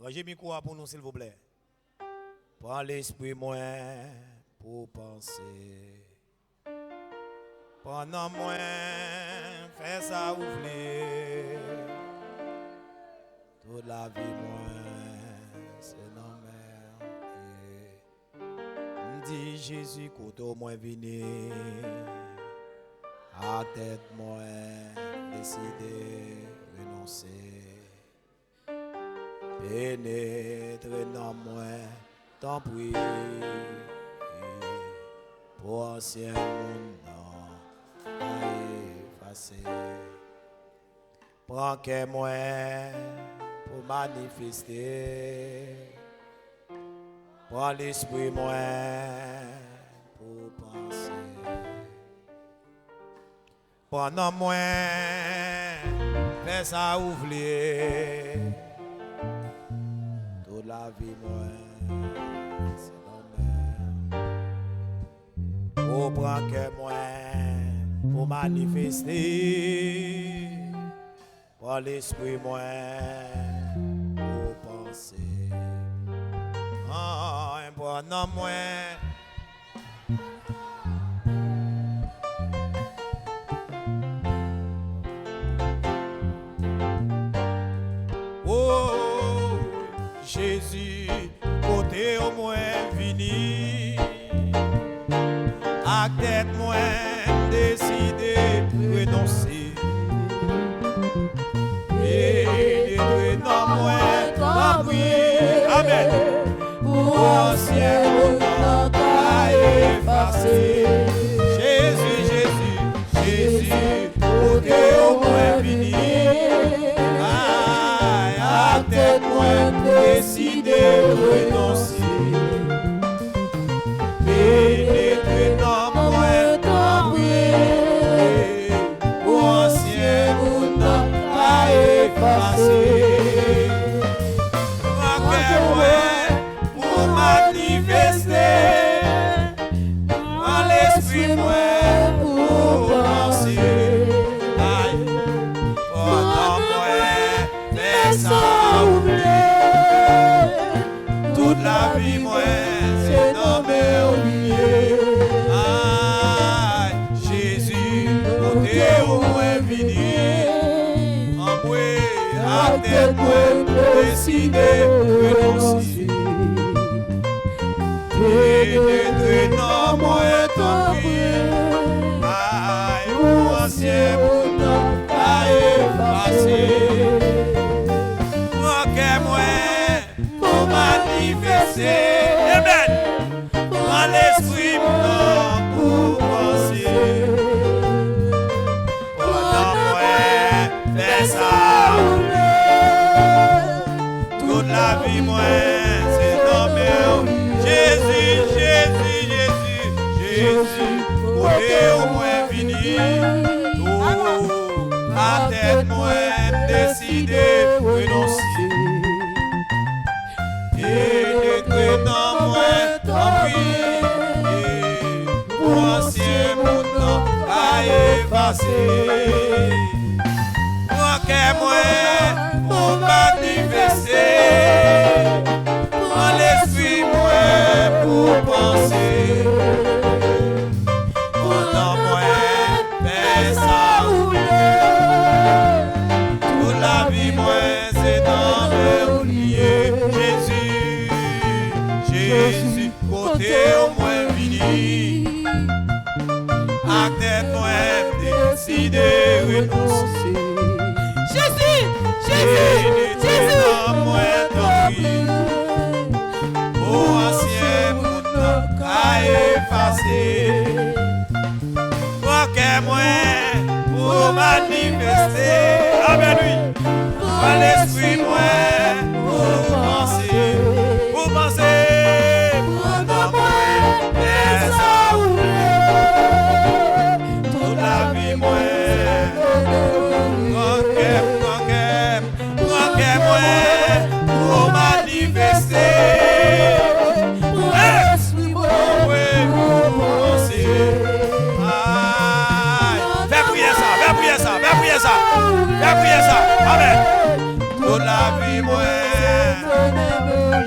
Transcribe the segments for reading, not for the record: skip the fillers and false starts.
Rangez le micro pour nous, s'il vous plaît. Prends l'esprit moins pour penser. Pendant moins, fais ça ouvrir. Toute la vie moins, c'est normal. Dis Jésus, quand au moins venir. À tête moins, décider, renoncer. Pénétrer dans moi, tant pis. Pour ancien monde, à effacer. Prends que moi pour manifester. Prends l'esprit moi pour penser. Pendant moi, fais ça ouvrir. Toute la vie moi, c'est normal. Pour prendre que moi, pour manifester. Pour l'esprit moi, pour penser. Pendant moi. Jésus, côté au moins vini, à tête moins décidé, renoncer. Et dans moins t'en prie, amen. Pour ancien monde à effacer. Jésus, Jésus, Jésus, côté au moins vini. Tête-moi décidé renoncer. Pénétrer dans moi tant pis. Pour ancien monde à effacer. Moi pour manifester. Moi l'esprit moi pour penser. Pendant moi mais ça toute la vie, moi, c'est nommé oublié. Ah, Jésus, côté au moins vini. En moi, à tête, moi, décidé, renoncer. Et non, moi, tant pis. Ah, pour ancien monde à effacer. Amen. Prends l'esprit pour penser. Pendant moi, fais ça ouvrir. Toute la vie, moi, c'est nommé. Jésus, Jésus, Jésus, Jésus, côté au moins fini. À tête, moi, décidé, renoncer. Dans moi, tant pis, pour ancien monde à effacer. Moi que moi, pour manifester. Prends l'esprit moi pour penser. Pendant moi, fais ça ouvrir. Toute la vie moi, c'est dans mes oubliés. Jésus, côté au moins fini. À tête moi décidé renoncer. Jésus, Jésus, Jésus. Dans moi tant pis. Pour ancien monde à effacer. Moi que moi pour manifester. Amen oui. Pour l'esprit moi pour penser. Pour penser. Moi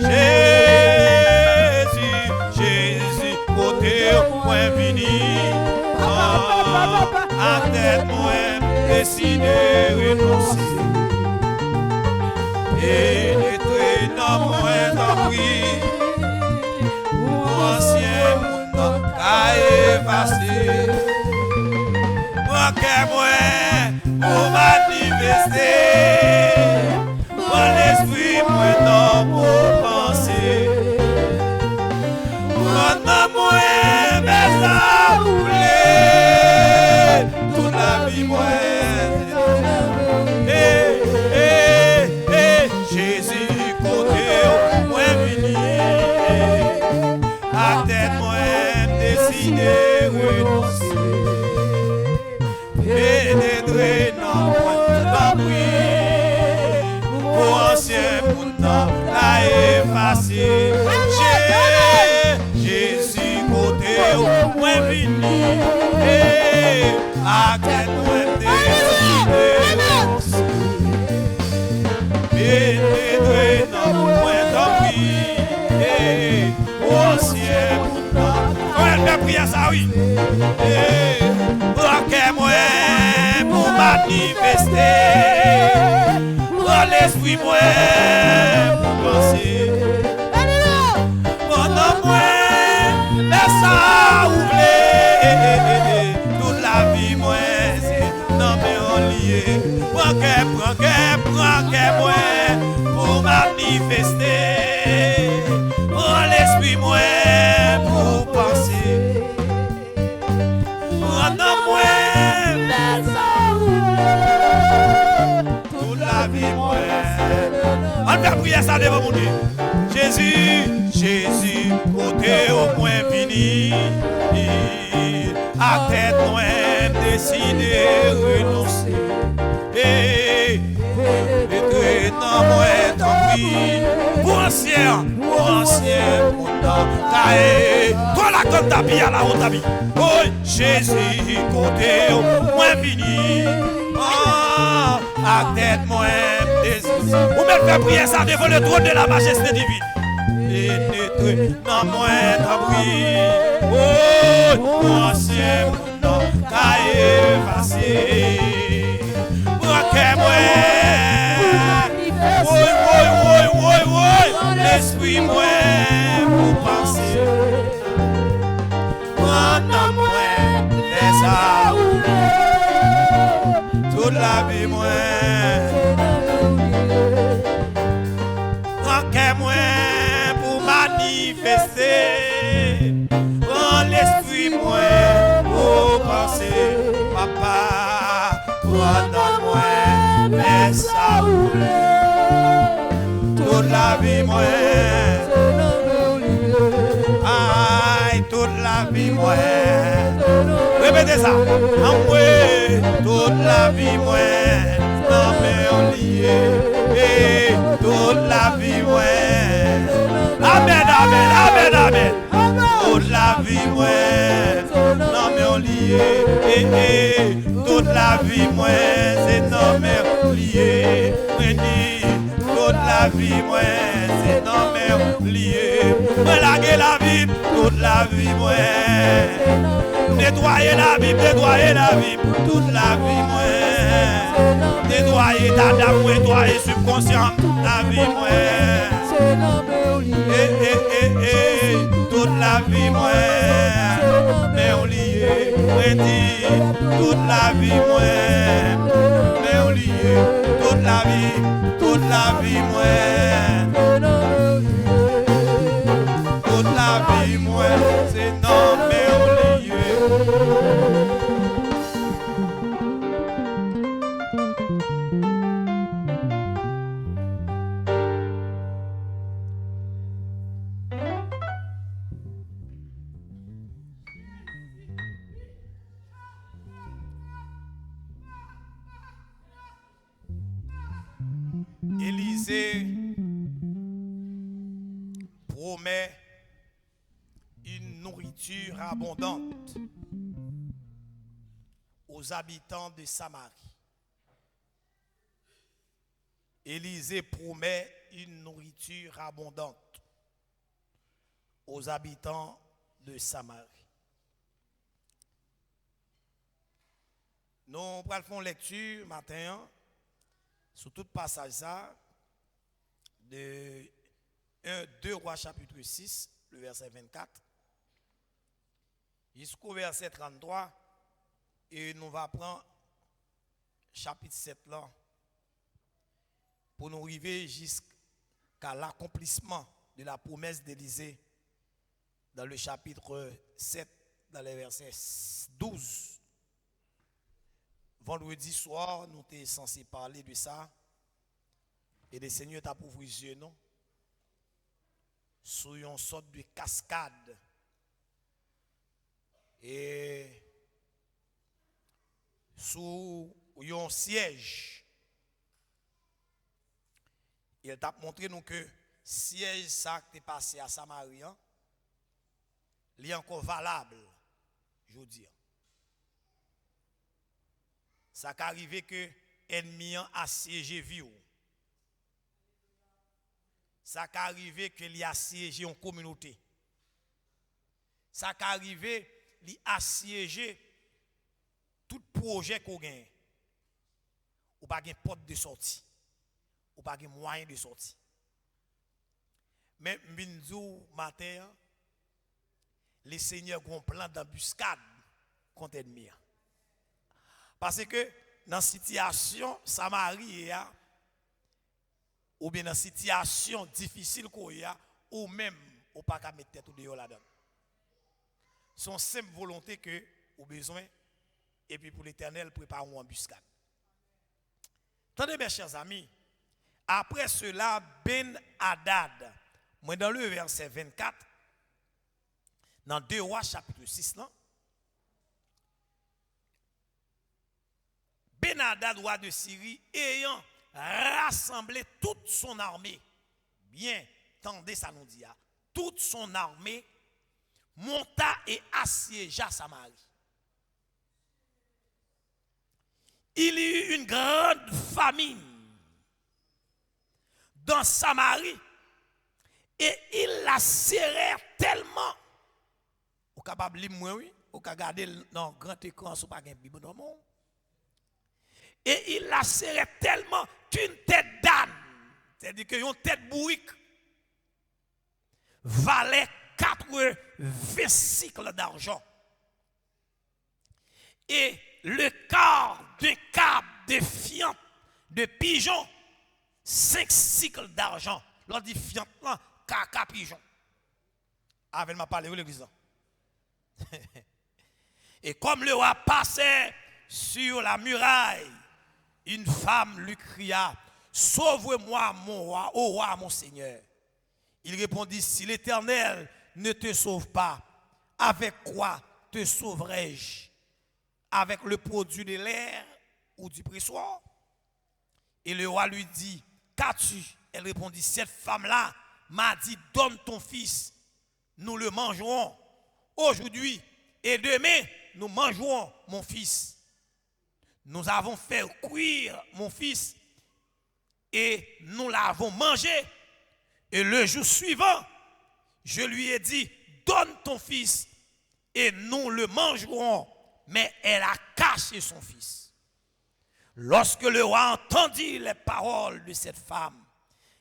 Jésus, Jésus, côté point fini. À tête moi décidé renoncer. Pénétrer dans moi d'abri. Ancien monde a effacé. Moi que moi pour manifester. Mon esprit moi non pour penser. Moi non moi mais ça voulait toute la vie moi. Jésus côté moi venu. À tête moi décidé renoncer. Pénétrer dans moi d'abri. Pour ancien monde a effacé. Jésus côté moi venu. À tête moi décidé renoncer. Pénétrer dans moi d'abri. Pour ancien monde. Elle fait prier ça oui. Pour que moi pour manifester. Pour l'esprit moi pour penser. Pendant moi laisse ça ouvrir. Toute la vie moi c'est non mais on lié. Prends que moi pour manifester. Pour l'esprit moi pour penser. Pendant moi laisse ça ouvrir. Toute la vie moi. On va prier ça devant mon Dieu. Jésus, Jésus, côté au point fini. À tête loin, décidé renoncer. Et dans moi tant pis. Pour ancien, mon temps, caé. Toi la comme ta vie à la haute ta vie. Oh, Jésus, côté au point fini. À tête moins décidé. Ou même faire prier ça devant le trône de la majesté divine. Pénétrer dans moi d'abri. Oh, ancien monde qu'a effacé. Pour que moi, l'esprit moi pour penser. Pendant moi, laisse ça toute la vie moi. Que moi pour manifester. Prends l'esprit moi pour penser. Papa, pendant moi, laisse ça toute la vie moi. Aïe, toute la vie moi. Répétez ça. Toute la vie moi. Non mais on lié. Toute la vie moi. Amen, amen, amen, amen. Toute la vie moi. Non mais on lié. Toute la vie moi. C'est non mais on lié. Toute la vie moi. C'est non mais on lié. Me laguer la vie. Toute la vie moi. Nettoyer la vie. Nettoyer la vie. Toute la vie moi. Nettoyer ta dame, nettoyer subconscient, la vie moi. Toute la vie moi. Mais on lié, toute la vie moi. Mais on lié, toute la vie moi. Toute la vie moi, c'est non mais on lié. Élisée promet une nourriture abondante aux habitants de Samarie. Élisée promet une nourriture abondante aux habitants de Samarie. Nous allons faire une lecture matin sur tout passage ça de 2 Rois chapitre 6, le verset 24, jusqu'au verset 33, et nous allons prendre chapitre 7 là, pour nous arriver jusqu'à l'accomplissement de la promesse d'Élisée dans le chapitre 7, dans le verset 12. Vendredi soir, nous étions censés parler de ça. Et le Seigneur t'a ouvert les yeux, non? Sur une sorte de cascade. Et sous un siège. Il t'a montré nous que siège ça qui est passé à Samarie, il est encore valable, je veux dire. Ça qu'est arrivé que l'ennemi a assiégé vie. Ça qu'est arrivé qu'il a assiégé une communauté. Ça qu'est arrivé qu'il a assiégé tout projet qu'on gagne. Ou pas de porte de sortie. Ou pas de moyen de sortie. Mais Mbinzou matin, les seigneurs ont un plan d'embuscade contre l'ennemi. Parce que dans la situation Samarie, ou bien dans la situation difficile qu'on y a, ou même, ou pas qu'à mettre tête ou dehors là-dedans. Son simple volonté que vous avez besoin, et puis pour l'Éternel, préparez une embuscade. Attendez, mes chers amis, après cela, Ben Hadad, moi dans le verset 24, dans 2 Rois chapitre 6, là, Ben Hadad, roi de Syrie, ayant rassemblé toute son armée, bien, tendez ça nous dit, toute son armée monta et assiégea Samarie. Il y eut une grande famine dans Samarie et il la serrait tellement. Vous êtes capable de lire, oui, vous pouvez regarder dans le grand écran, si vous n'avez pas de Bible dans le monde. Et il la serrait tellement qu'une tête d'âne, c'est-à-dire qu'une tête bourrique, valait 80 cycles d'argent. Et le quart d'un câble de fiente, de pigeon, 5 cycles d'argent. L'on dit fiente, caca pigeon. Avec m'a parlé où l'église? Et comme le roi passait sur la muraille, une femme lui cria, sauve-moi mon roi, ô roi mon Seigneur. Il répondit, si l'Éternel ne te sauve pas, avec quoi te sauverai-je? Avec le produit de l'air ou du pressoir? Et le roi lui dit, qu'as-tu? Elle répondit, cette femme-là m'a dit, donne ton fils, nous le mangerons aujourd'hui et demain, nous mangerons mon fils. Nous avons fait cuire mon fils et nous l'avons mangé. Et le jour suivant, je lui ai dit, donne ton fils et nous le mangerons. Mais elle a caché son fils. Lorsque le roi entendit les paroles de cette femme,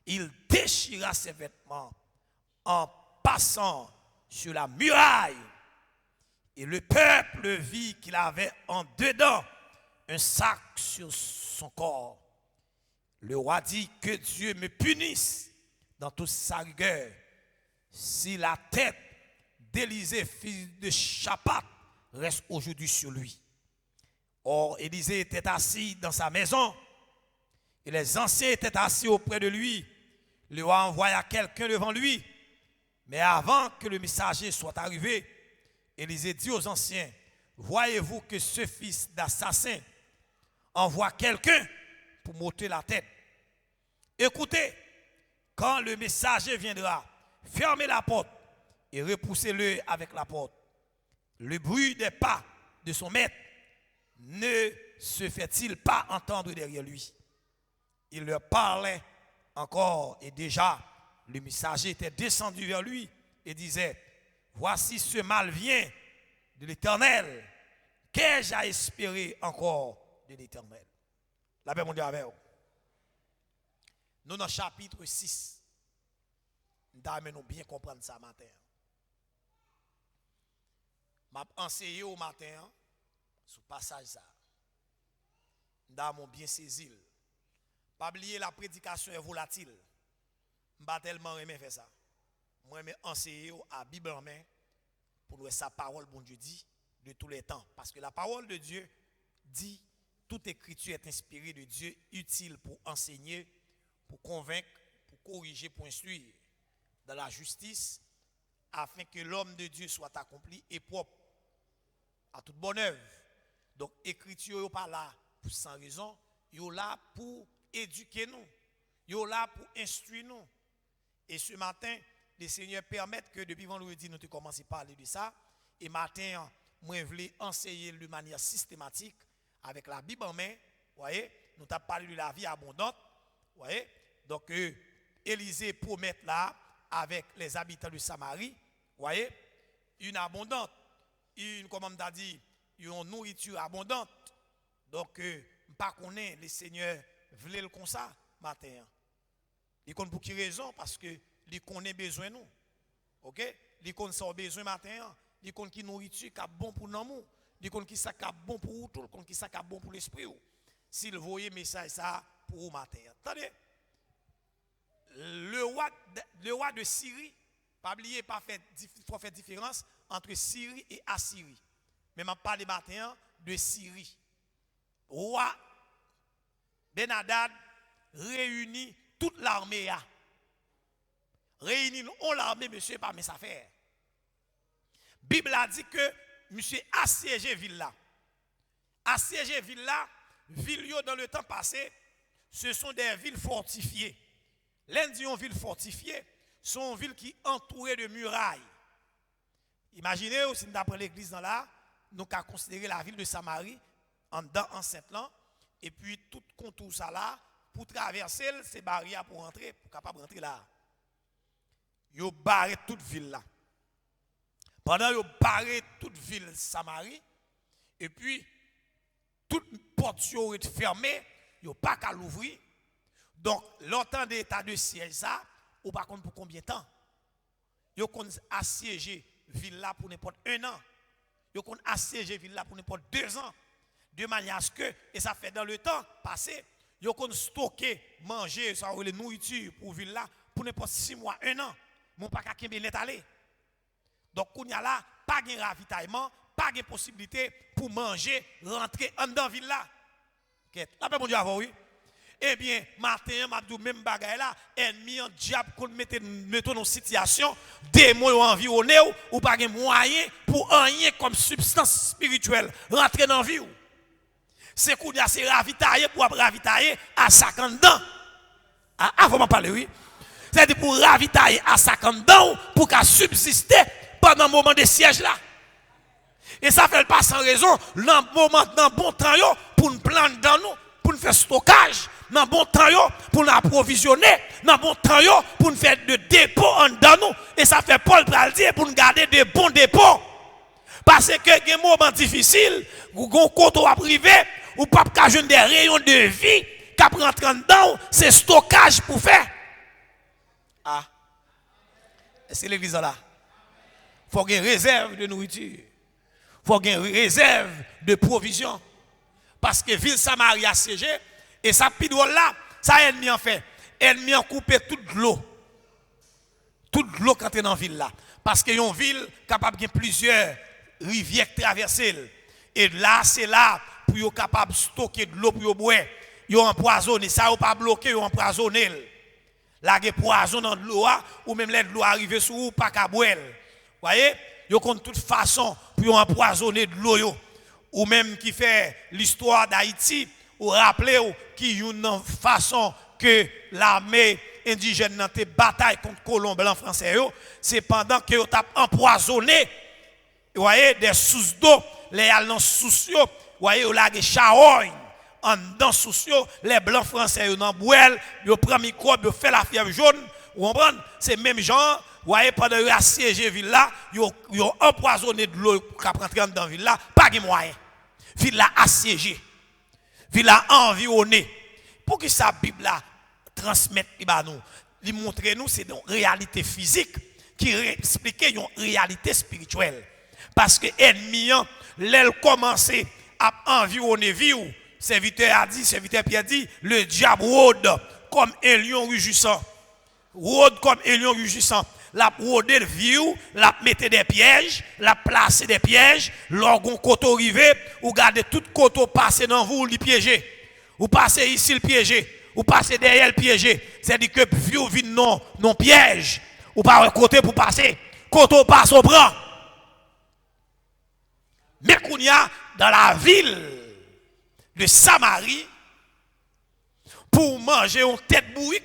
il déchira ses vêtements en passant sur la muraille. Et le peuple vit qu'il avait en dedans un sac sur son corps. Le roi dit, que Dieu me punisse dans toute sa rigueur si la tête d'Élisée, fils de Shaphat, reste aujourd'hui sur lui. Or, Élisée était assis dans sa maison et les anciens étaient assis auprès de lui. Le roi envoya quelqu'un devant lui, mais avant que le messager soit arrivé, Élisée dit aux anciens, voyez-vous que ce fils d'assassin envoie quelqu'un pour m'ôter la tête? Écoutez, quand le messager viendra, fermez la porte et repoussez-le avec la porte. Le bruit des pas de son maître ne se fait-il pas entendre derrière lui? Il leur parlait encore et déjà le messager était descendu vers lui et disait, voici ce mal vient de l'Éternel. Qu'ai-je à espérer encore de l'Éternel? La paix, mon Dieu, avec vous. Nous, dans le chapitre 6, nous bien comprendre ça matin. Je vais enseigner au matin sur le passage ça. Nous avons bien saisi. Pas oublier la prédication est volatile. Je ne vais pas tellement aimer faire ça. Moi, je vais enseigner à la Bible en main pour nous sa parole, bon Dieu dit, de tous les temps. Parce que la parole de Dieu dit, toute écriture est inspirée de Dieu, utile pour enseigner, pour convaincre, pour corriger, pour instruire dans la justice, afin que l'homme de Dieu soit accompli et propre à toute bonne œuvre. Donc, écriture n'est pas là pour sans raison, il est là pour éduquer nous, il est là pour instruire nous. Et ce matin, le Seigneur permet que depuis vendredi, nous avons commencé à parler de ça. Et matin, moi, je voulais enseigner de manière systématique avec la Bible en main. Voyez, nous avons parlé de la vie abondante. Voyez, donc Élisée promet là avec les habitants de Samarie. Voyez, une abondante, comme on a dit, une nourriture abondante. Donc, pas qu'on est, le Seigneur voulait le comme ça matin. Il connaît pour qui raison? Parce que il connaît besoin nous. OK? Il connaît ça besoin matin. Il connaît qui nourriture qui est bon pour nous. Il connaît qui ça qui est bon pour vous, il connaît qui ça qui est bon pour l'esprit. S'il voyait message ça pour vous matin. Attendez. Le roi de Syrie, pas oublier, pas faire différence entre Syrie et Assyrie. Mais je parle matin de Syrie. Roi Ben-Hadad réunit toute l'armée. Réunit l'armée, monsieur, pas mes affaires. La Bible a dit que monsieur assiégé ville là. Assiégé ville là, ville dans le temps passé, ce sont des villes fortifiées. L'Indien ville fortifiée sont des villes qui entourées de murailles. Imaginez, si nous apprenons l'église dans là, nous avons considéré la ville de Samarie en dedans enceinte là, et puis tout contour ça là, pour traverser ces barrières pour entrer, pour capable rentrer là. Yo barré toute ville là. Pendant yo barré toute ville Samarie, et puis toute porte yo est fermée, yo pas qu'à l'ouvrir. Donc longtemps d'état de siège ça, ou par contre pour combien de temps? Yo kon assiéger ville là pour n'importe 1 an. Yo kon assiéger ville là pour n'importe 2 ans. De manière à ce que, et ça fait dans le temps passé, yo kon stocker, manger, ça ou les nourriture pour ville là pour n'importe 6 mois, 1 an. Mon pas qu'à net aller. Donc qu'on y a là pas de ravitaillement, pas de possibilité pour manger, rentrer en dans ville là. La paix mon Dieu avant oui. Eh bien, matin m'a dit même bagaille là, ennemi en diable qu'on mette dans situation, démon environné ou pas de moyen pour rien comme substance spirituelle rentrer dans vie. C'est qu'on y a c'est ravitailler pour ravitailler à 50 ans. Ah, vous m'en parlez oui. C'est pour ravitailler à 50 ans pour qu'à subsister pendant le moment de siège là. Et ça fait pas sans raison, dans le moment, dans bon temps, pour nous planter dans nous, pour nous faire stockage, dans bon temps, pour nous approvisionner, dans bon temps, pour nous faire de dépôts en dedans nous. Et ça fait Paul pour le dire, pour nous garder de bons dépôts. Parce que il y a des moments difficiles, où on compte à privé, ou pas qu'à jeune des rayons de vie, qu'à rentrer dedans, c'est stockage pour faire. Ah, c'est l'église là. Il faut qu'il y ait une réserve de nourriture. Il faut qu'il y ait une réserve de provision. Parce que ville Samarie a siégé, et ça pidole là, ça ennemi en fait. Ennemi a coupé toute l'eau. Toute l'eau quand tu es dans la ville là. Parce qu'il y a une ville capable de plusieurs rivières traversées. Et là, c'est là pour être capable de stocker de l'eau pour boire. Ils ont empoisonné. Ça n'a pas bloqué, ils ont empoisonné. Là, il y a poison dans l'eau, ou même l'eau arrive sur vous, pas qu'à boire. Vous voyez? Ils ont de toute façon pour empoisonner de l'eau. Ou même qui fait l'histoire d'Haïti, ou rappeler qu'il y a une façon que l'armée indigène dans tes batailles contre les colons blancs français, c'est pendant que vous avez empoisonné, vous voyez, des sources d'eau, les allants sociaux, vous voyez, vous avez des charogne. En dans sociaux, les blancs français, ils ont bouel, ils prennent microbe, ils font la fièvre jaune, vous comprenez? C'est même gens, voyez, pendant qu'ils assiégé ville là, ils ont empoisonné de l'eau qui rentrer dans la ville là, pas de moyen. Ville là assiégée. Ville là environnée. Pour que sa Bible là transmette nous, lui montrer nous c'est une réalité physique qui explique une réalité spirituelle. Parce que l'ennemi, l'aile commencé à environner vie, serviteur a dit, serviteur Pierre dit, le diable rôde comme un lion rugissant. Rôde comme un lion rugissant. La rôde le vie, la mettre des pièges, la placer des pièges, l'orgon coteau rivé, ou garder tout coteau passer dans vous, le piéger. Ou passez ici le piéger, ou passez derrière le piéger. C'est-à-dire que vieux vide non piège. Ou pas un côté pour passer. Coteau passe au bras. Mais qu'on y a dans la ville de Samarie, pour manger une tête bourrique,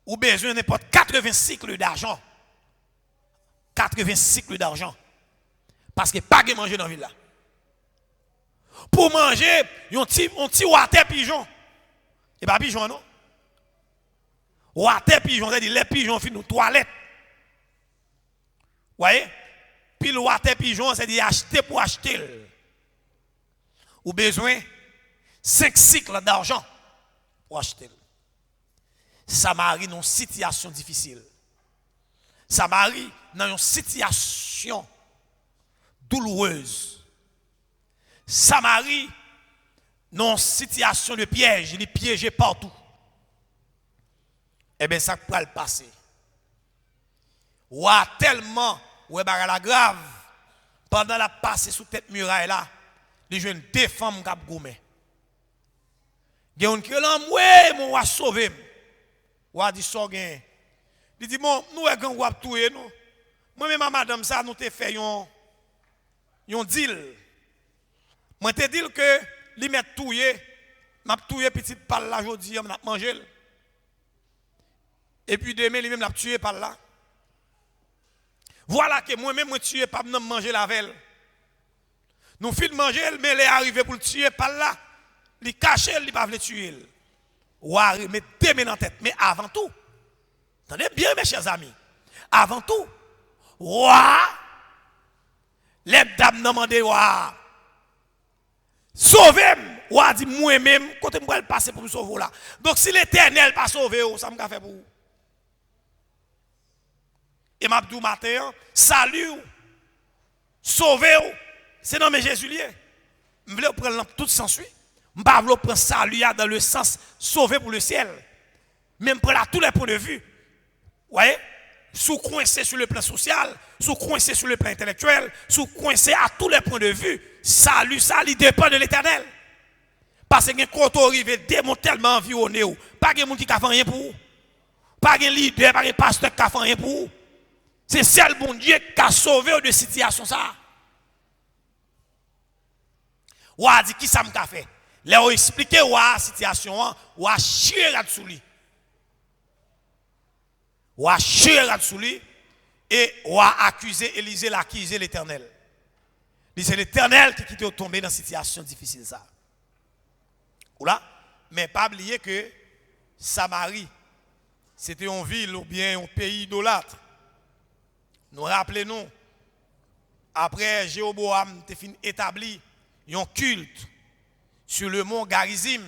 ou besoin de n'importe 80 cycles d'argent. 80 cycles d'argent. Parce que pas de manger dans la ville là. Pour manger, un petit water pigeon. Et pas pigeon non? Water pigeon, c'est-à-dire les pigeons finissent nos toilettes. Vous voyez? Puis le water pigeon, c'est-à-dire acheter pour acheter. Ou besoin 5 cycles d'argent pour acheter. Samarie dans une situation difficile. Samarie dans une situation douloureuse. Samarie dans une situation de piège. Il est piégé partout. Eh bien, ça peut le passer. Ouah, tellement, ouais, la grave. Pendant la passe sous tête muraille là, les jeunes deux femmes qui ont goumé. Il y a un qui dit, ouais, mon roi sauvé. Ouah, dit, so gain. Il dit, bon, nous, est gang wap touye, nous. Moi-même, madame, ça, nous te fait un deal. Moi, te dis que, li met touye, m'a touye petit par là, aujourd'hui, m'a mangé. Et puis demain, lui-même l'a tué par là. Voilà que moi-même, je tué par me manger la velle. Nous filons manger, mais il est arrivé pour le tuer par là. Il cache, il ne va pas le tuer. Ouais, mais deux mains en tête. Mais avant tout, attendez bien, mes chers amis. Avant tout, les dames n'ont demandé, sauvez-moi. Ouah dit moi-même, quand je vais passer pour me sauver là. Donc si l'Éternel pas sauvé, ça me fait pour vous. Et m'a dit matin, salut, sauvez, c'est dans mes Jésus lié. Je veux prendre tout sens. Je ne veux pas prendre salut dans le sens sauver pour le ciel. Même pour tous les points de vue. Vous voyez? Sous coincé sur le plan social, sous coincé sur le plan intellectuel, sous coincé à tous les points de vue. Salut, ça dépend de l'Éternel. Parce que quand on arrive, démon tellement environné, pas de monde qui a fait rien pour vous. Pas de leader, pas de pasteur qui a fait rien pour vous. C'est seul bon Dieu qui a sauvé de situation ça. Ou a dit qui ça m'a fait. Là on expliqué la situation, ou a chier là-dessous lui. Ou a chier là-dessous lui et ou a accusé Élisée, l'accuser l'Éternel. C'est l'Éternel qui est tombé dans une situation difficile ça. Ou là, mais pas oublier que Samarie c'était une ville ou bien un pays idolâtre. Nous rappelons, après Jéroboam a établi un culte sur le mont Garizim,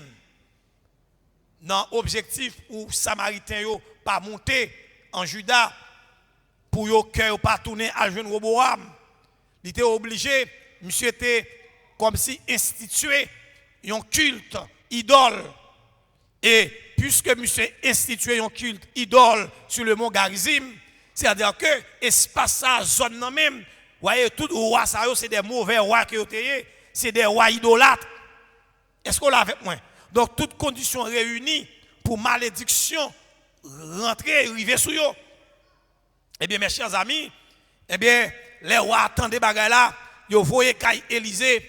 dans l'objectif où les Samaritains n'ont pas monté en Juda pour que cœur pas tourner à Jéroboam. Il était obligé, monsieur était comme si institué un culte idole. Et puisque monsieur institué un culte idole sur le mont Garizim, c'est-à-dire que l'espace, la zone même, vous voyez, tout roi, c'est des mauvais rois qui ont été, c'est des rois idolâtres. Est-ce qu'on l'a avec moi? Donc, toutes conditions réunies pour malédiction rentrer et arriver sur eux. Eh bien, mes chers amis, eh bien, les rois attendent des bagages là, ils voyaient Caille Élysée,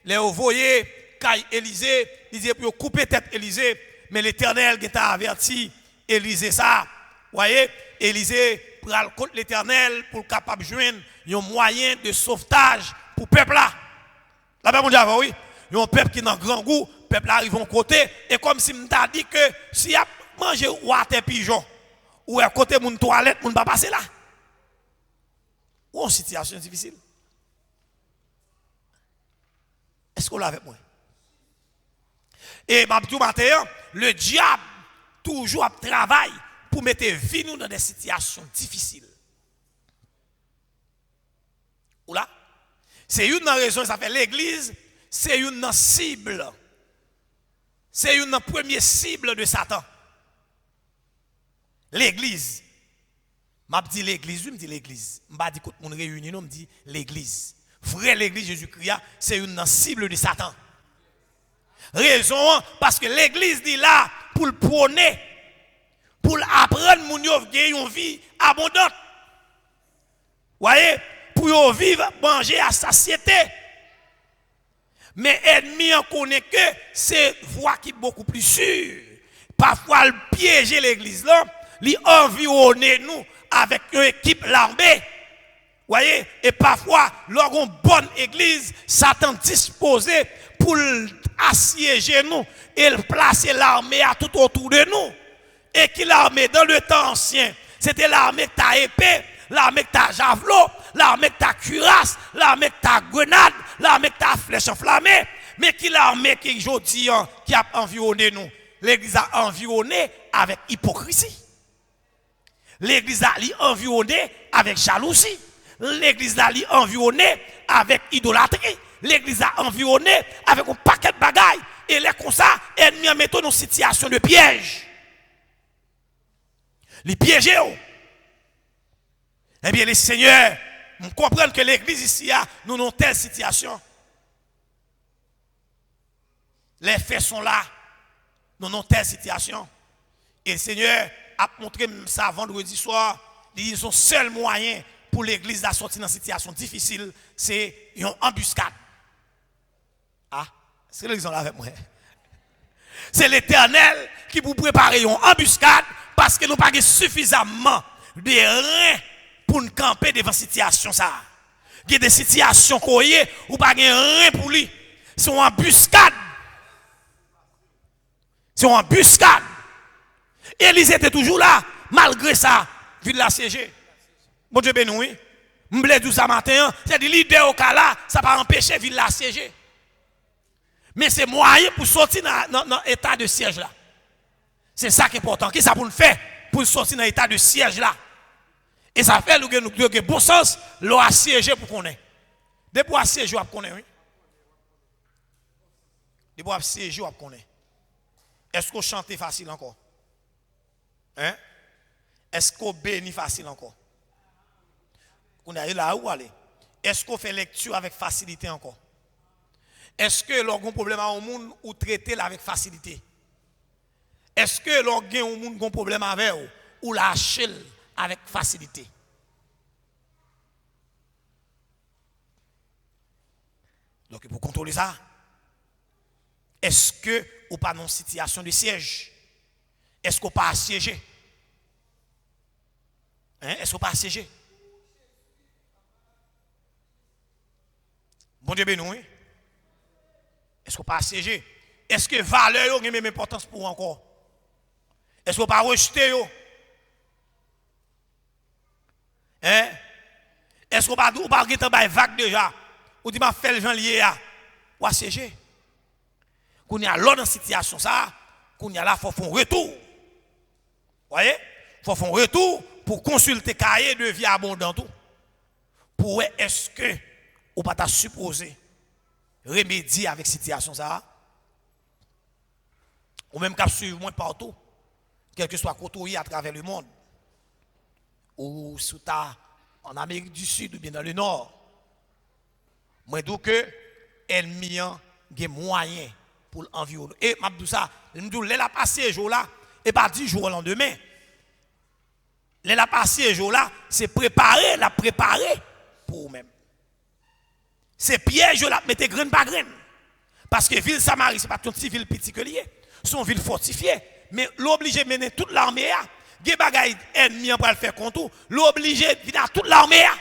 les voyaient Caille Élysée, ils disaient pour couper tête Élysée, mais l'Éternel qui t'a averti Élysée ça. Vous voyez, Élysée pral contre l'Éternel pour capable joindre un moyen de sauvetage pour le peuple là. La Bible dit oui, il y a un peuple qui est dans grand goût, le peuple arrive en côté et comme si m't'a dit que si a mangé water pigeon ou à côté mon toilette, mon pas passer là. Ou en situation difficile. Est-ce qu'on l'a avec moi? Et tout matin, le diable toujours travaille pour mettre vie nous dans des situations difficiles. Ou là? C'est une raison, ça fait l'église, c'est une cible. C'est une première cible de Satan. L'église. Je dis l'église, je me dis l'église. Je dis que tout le monde réuni, je me dis l'église. Vrai l'église Jésus-Christ, c'est une cible de Satan. Raison, parce que l'église dit là, pour le prôner, pour apprendre mon yo une vie abondante. Voyez, pour vivre, manger à satiété. Mais ennemi en connaît que c'est voie qui est beaucoup plus sûre. Parfois, le piéger l'église là, lui environner nous avec une équipe l'armée. Voyez, et parfois, lors d'une bonne église, Satan disposé pour assiéger nous et placer l'armée à tout autour de nous. Et qui l'armée dans le temps ancien, c'était l'armée qui t'a épée, l'armée qui t'a javelot, l'armée qui t'a cuirasse, l'armée qui t'a grenade, l'armée qui t'a flèche enflammée. Mais qui l'armée qui aujourd'hui qui a environné nous? L'église a environné avec hypocrisie. L'église a environné avec jalousie. L'église a environné avec idolâtrie. L'église a environné avec un paquet de bagailles. Et là, comme ça, ennemi a mis dans une situation de piège. Les piéger. Eh bien, les seigneurs, nous comprenons que l'église ici, nous avons telle situation. Les faits sont là. Nous avons telle situation. Et le Seigneur a montré ça vendredi soir. Il dit son seul moyen pour l'église de sortir dans une situation difficile, c'est une embuscade. Ah, c'est l'église là avec moi. C'est l'Éternel qui vous prépare une embuscade parce que nous n'avons pas suffisamment de reins pour nous camper devant cette situation. Il y a des situations où vous n'avez pas de reins pour lui. C'est une embuscade. C'est une embuscade. Élise était toujours là, malgré ça, ville la siéger. Bon Dieu béni, m'blé tout ça matin, c'est dit l'idée au cas là, ça va empêcher ville la siéger. Mais c'est moyen pour sortir dans l'état de siège là. C'est ça qui est important. Qu'est-ce que ça pour nous faire pour sortir dans l'état de siège là? Et ça fait que nous avons bon sens, l'on a siégé pour qu'on ait. Depuis à siéger, on connaît, oui. Depuis à siéger, on connaît. Est-ce qu'on chante facile encore? Hein? Est-ce qu'on bénit facile encore? On est là où aller? Est-ce qu'on fait lecture avec facilité encore? Est-ce que l'on a un problème au monde ou traiter avec facilité? Est-ce que l'on a un problème avec ou lâcher avec facilité? Donc pour contrôler ça, est-ce que ou pas dans une situation de siège? Est-ce qu'on pas assiégé? Hein? Est-ce qu'on pas assiégé? Bon Dieu béni, oui. Est-ce qu'on pas assiégé? Est-ce que valeur a une même importance pour encore? Est-ce qu'on pas rejeté? Hein? Est-ce qu'on pas une vague déjà? Ou dit m'a fait le gens lié ou assiégé? Qu'on y a l'autre dans situation ça, qu'on y a là faut faire un retour. Voyez? Faut faire un retour pour consulter cahier de vie abondant tout. Pour est-ce que ou pas t'a supposé remédier avec situation ça? Ou même qu'à suivre moi partout, quel que soit côté à travers le monde. Ou sous ta en Amérique du Sud ou bien dans le Nord. Moi dis que ennemi a des moyens pour l'environnement. Et m'a dit ça, me dit les la passé jour là et pas 10 jours au lendemain. Les la passé jour là, c'est préparer pour vous-même. C'est piège la mettre graine par graine. Parce que ville Samarie, c'est pas une petite ville particulière, c'est une ville fortifiée, mais l'obligé de mener toute l'armée là. Des bagailles ennemis pour le faire contre, l'obligé de venir toute l'armée là.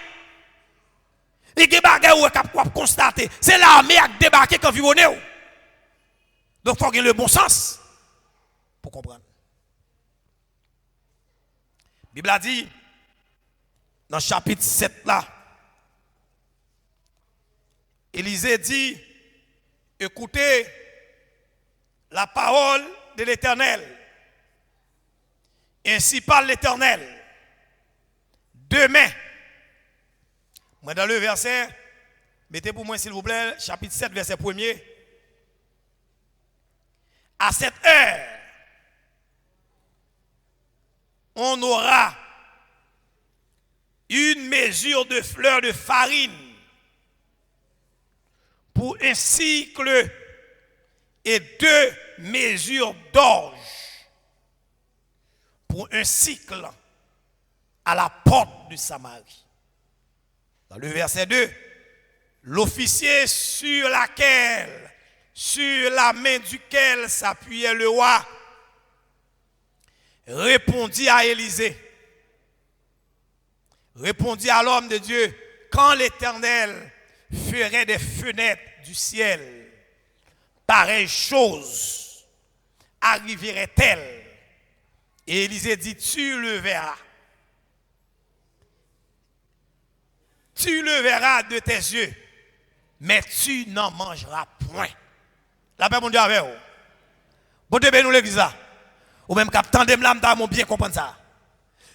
Et des bagailles où on constater, c'est l'armée qui débarqué quand environné. Donc il faut avoir le bon sens pour comprendre. Bible a dit, dans le chapitre 7 là, Élisée dit, écoutez la parole de l'Éternel. Ainsi parle l'Éternel. Demain, moi dans le verset, mettez pour moi s'il vous plaît, chapitre 7, verset 1er. À cette heure, on aura une mesure de fleurs de farine pour un cycle et 2 mesures d'orge pour un cycle à la porte de Samarie. Dans le verset 2, l'officier sur la main duquel s'appuyait le roi, répondit à Élisée, répondit à l'homme de Dieu, quand l'Éternel ferait des fenêtres du ciel, pareille chose arriverait-elle? Et Élisée dit, tu le verras. Tu le verras de tes yeux, mais tu n'en mangeras point. La paix, mon Dieu, avec vous. Bon Dieu, nous l'église là. Ou même quand tandem là, nous bien comprendre ça.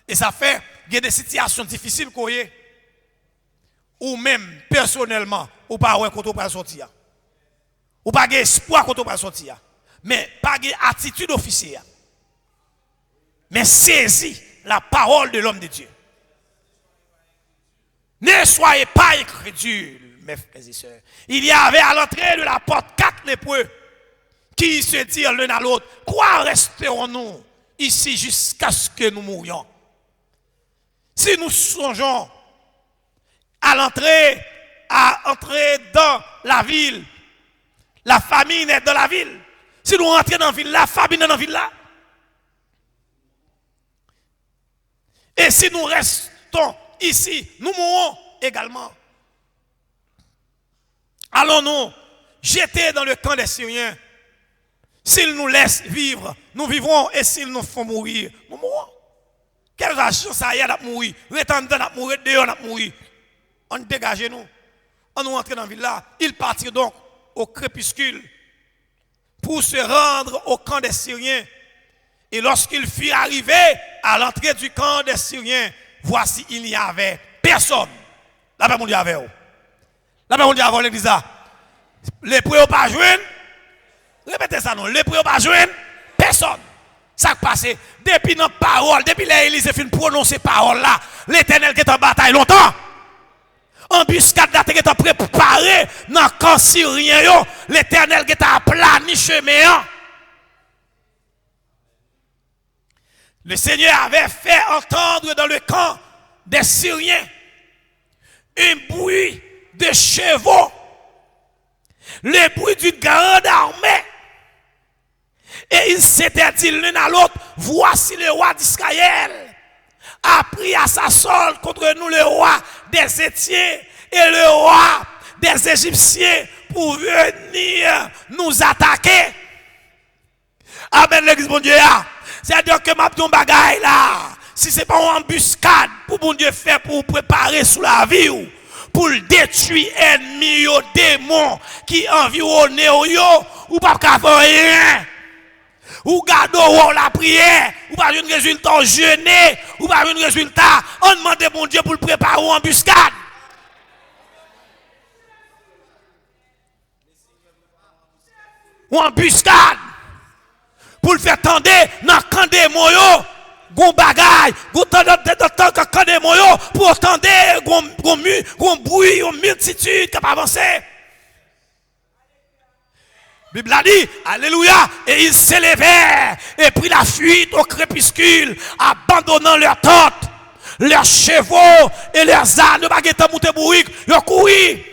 Et ça fait, il y a des situations difficiles qu'on y ou même personnellement, ou pas ouais quand on va sortir. Ou pas espoir quand on va sortir. Mais pas attitude officielle. Mais saisis la parole de l'homme de Dieu. Ne soyez pas incrédules, mes frères et sœurs. Il y avait à l'entrée de la porte 4 lépreux qui se dirent l'un à l'autre, quoi resterons-nous ici jusqu'à ce que nous mourions? Si nous songeons à entrer dans la ville, la famine est dans la ville. Si nous rentrons dans la ville, la famine est dans la ville là. Et si nous restons ici, nous mourrons également. Allons-nous jeter dans le camp des Syriens? S'ils nous laissent vivre, nous vivrons. Et s'ils nous font mourir, nous mourrons. Quelle chance ça y est de mourir? Retendant de mourir, dehors de mourir. On dégage nous. On nous entre dans la ville là. Ils partirent donc au crépuscule pour se rendre au camp des Syriens. Et lorsqu'ils furent arrivés à l'entrée du camp des Syriens, voici, il n'y avait personne. La paix, mon Dieu, avec vous. La paix, mon Dieu, avec l'église. Les prêts n'ont pas joué. Répétez ça, non. Les prêts n'ont pas joué. Personne. Ça qui passe. Depuis notre parole, depuis l'Élysée fin prononcer parole là, l'Éternel qui est en bataille longtemps. Embuscade là, qui est préparé dans le camp syrien, l'Éternel qui est à plani chemin. Le Seigneur avait fait entendre dans le camp des Syriens un bruit de chevaux, le bruit d'une grande armée. Et il s'était dit l'un à l'autre, voici le roi d'Israël a pris à sa solde contre nous le roi des Étiens et le roi des Égyptiens pour venir nous attaquer. Amen, l'église, bon Dieu. C'est-à-dire que ma petite bagaille là, si ce n'est pas une embuscade pour bon Dieu faire pour préparer sous la vie ou pour détruire ennemis ou démons qui environnent ou pas faire rien. Ou garder la prière, ou pas un résultat jeûner, ou pas un résultat, on demande à bon Dieu pour le préparer en embuscade. Ou embuscade. Pour le faire tendre dans le camp des moyens, gon bagaille, gon camp des moyens, pour tendre gon bruit, gon multitude qui va avancer. La Bible a dit, alléluia, et ils s'élevèrent et prirent la fuite au crépuscule, abandonnant leurs tentes, leurs chevaux et leurs ânes, de baguettes monté bourrique, ils ont couru. Et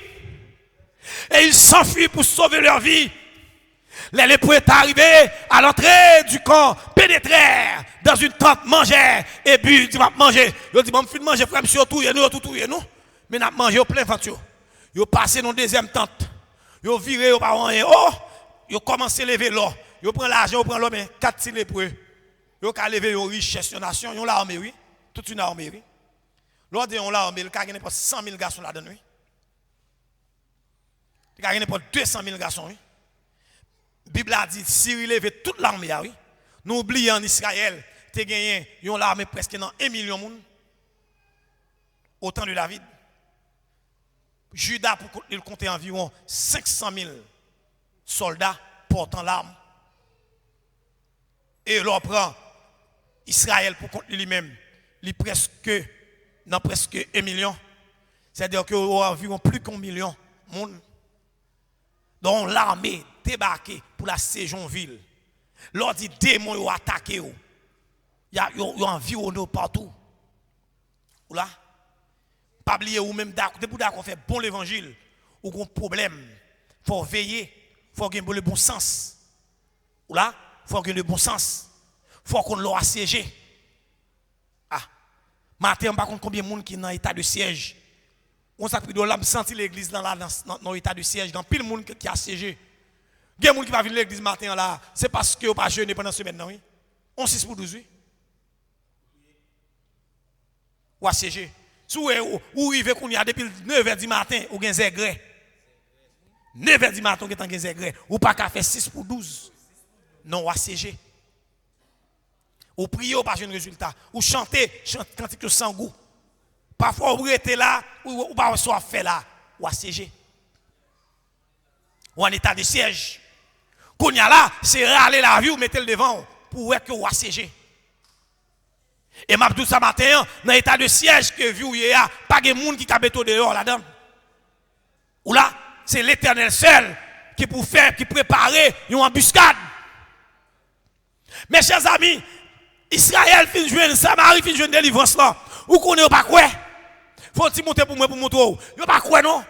ils s'enfuient pour sauver leur vie. Les lépreux étaient arrivés à l'entrée du camp, pénétrèrent dans une tente, mangèrent et bu, ils vont manger. Ils ont dit, bon, je vais manger, frère, monsieur, tout, nous. Mais ils ont mangé au plein ventre. Ils ont passé dans une deuxième tente. Ils ont viré aux parents et ils ont commencé à lever l'or. Ils ont pris l'argent, ils ont pris l'or, mais 4 lépreux. Ils ont levé aux richesses de la nation, ils ont l'armée, oui. toute une armée. Oui. L'autre, on l'a armée, il y a pas 100 000 garçons là-dedans. Oui. Il y a pas 200 000 garçons. Oui. La Bible a dit, si il levait toute l'armée, oui. Nous oublions en Israël, tu as gagné une armée presque dans 1 million de monde. Au temps de David. Judas, il comptait environ 500 000 soldats portant l'arme. Et l'on prend Israël pour compter lui-même. Il est presque 1 million. C'est-à-dire qu'il y a environ plus qu'1 million de monde. Donc l'armée débarquée pour la séjonville. L'on dit démons ont attaqué. Il y a environné partout. Ou là? Pas oublier ou même depuis qu'on fait bon l'évangile, ou qu'on problème, il faut veiller, il faut gagner le bon sens. Ou là, il faut gagner le bon sens. Il faut qu'on l'a assiégé. Ah, matin, on ne sait pas combien de monde qui est dans état de siège. On s'est pris de l'âme senti l'église dans l'état de siège, dans pile monde qui a assiégé. Il y a des gens qui va venir l'église matin là, c'est parce que vous pas jeûné pendant la semaine, non oui. On 6 pour 12 oui. Ou assiégé. Si vous arrivez qu'on y a depuis 9h du matin, ou gen zègré. 9h du matin, ou gen zègré. Ou pas qu'à faire 6 pour 12. Non, ou assiégé. Ou priez, ou pas de résultat. Ou chanter, cantique sans goût. Parfois, vous êtes là, ou pas soit fait là, ou assiégé. Ou en état de siège. Qu'on y a là, c'est râler la vie ou mettez le devant pour être que vous assiégé. Et m'a dit ça matin, dans l'état de siège que vous y a, pas de monde qui a béton dehors là-dedans. Ou là, c'est l'Éternel seul qui pour faire, qui préparer une embuscade. Mes chers amis, Israël fin jouer Samarie fin jouer délivrance là. Ou connaît pas quoi? Faut-il monter pour moi pour montrer? Yo pas quoi non?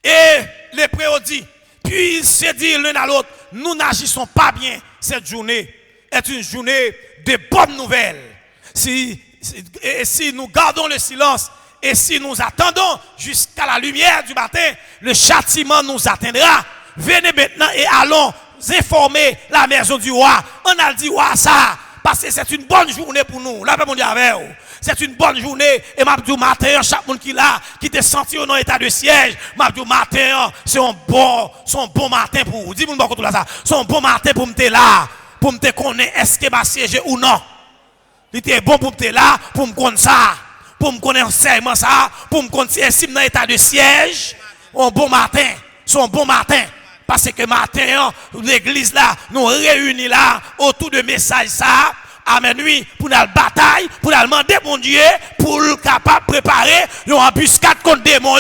Et les prêts dit, puis ils se disent l'un à l'autre, nous n'agissons pas bien. Cette journée est une journée de bonnes nouvelles. Si nous gardons le silence et si nous attendons jusqu'à la lumière du matin, le châtiment nous atteindra. Venez maintenant et allons informer la maison du roi. On a dit roi ça, parce que c'est une bonne journée pour nous. La paix mondiale avec vous. C'est une bonne journée. Et m'a matin, chaque monde qui là, qui te senti dans état de siège, m'a matin, c'est un bon matin pour vous. Dis-moi beaucoup là ça. C'est un bon matin pour me là, pour me connaître est-ce que m'a siégé ou non. Il était bon pour me là, pour me connaître ça, pour me connaître seulement ça, pour me connaître si dans état de siège, un bon matin, c'est un bon matin. Parce que matin, l'église là, nous réunis là, autour de message ça. Amen, oui, pour la bataille, pour la demander mon Dieu, pour le capable préparer une embuscade contre les démons.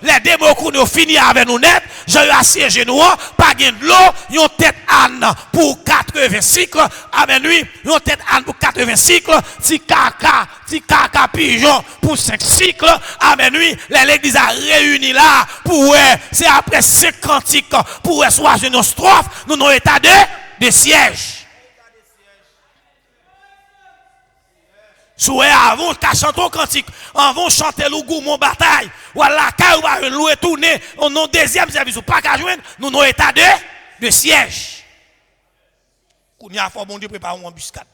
Les démons qui ont fini avec nous net, j'ai assiégé nous, pas de l'eau, une tête âne pour 80 cycles. Amen, oui, une tête âne pour 80 cycles, ti caca pigeon pour 5 cycles. Amen, oui, l'église a réuni là, pour c'est après 5 cantiques, pour soit une strophe, nous avons état de siège. Souhait avant qu'à chanter au cantique, avant chanter le goût mon bataille, voilà quand on va louer tourner, on a deuxième service ou pas qu'à joindre, nous avons état de siège. Qu'on y a fort bon Dieu prépare une embuscade.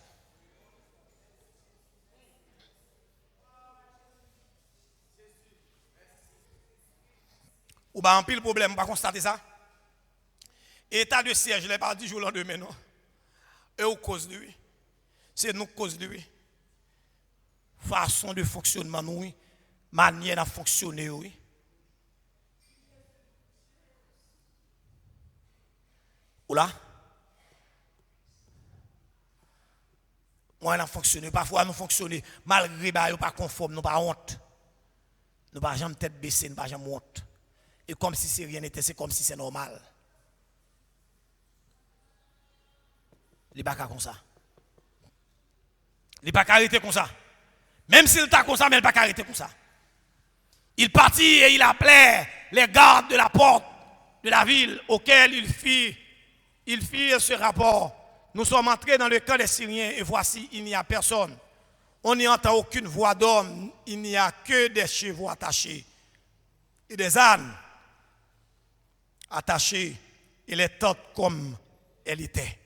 Ou pas un pile problème, pas constater ça. État de siège, je l'ai pas dit jour lendemain non. Et au cause de lui. C'est nous cause de lui. Façon de fonctionnement, oui. Manière de fonctionner, oui. Ou là? Moi, on a fonctionné. Parfois, nous fonctionnons malgré que nous pas conforme, nous pas honte. Nous pas jamais tête baissée, nous pas jamais honte. Et comme si c'est rien n'était, c'est comme si c'est normal. Il n'est pas comme ça. Il n'est pas arrêté comme ça. Même s'il était comme ça, mais il n'a pas arrêté comme ça. Il partit et il appelait les gardes de la porte de la ville auquel il fit ce rapport. Nous sommes entrés dans le camp des Syriens et voici, il n'y a personne. On n'y entend aucune voix d'homme, il n'y a que des chevaux attachés et des ânes attachés et les tentes comme elles étaient.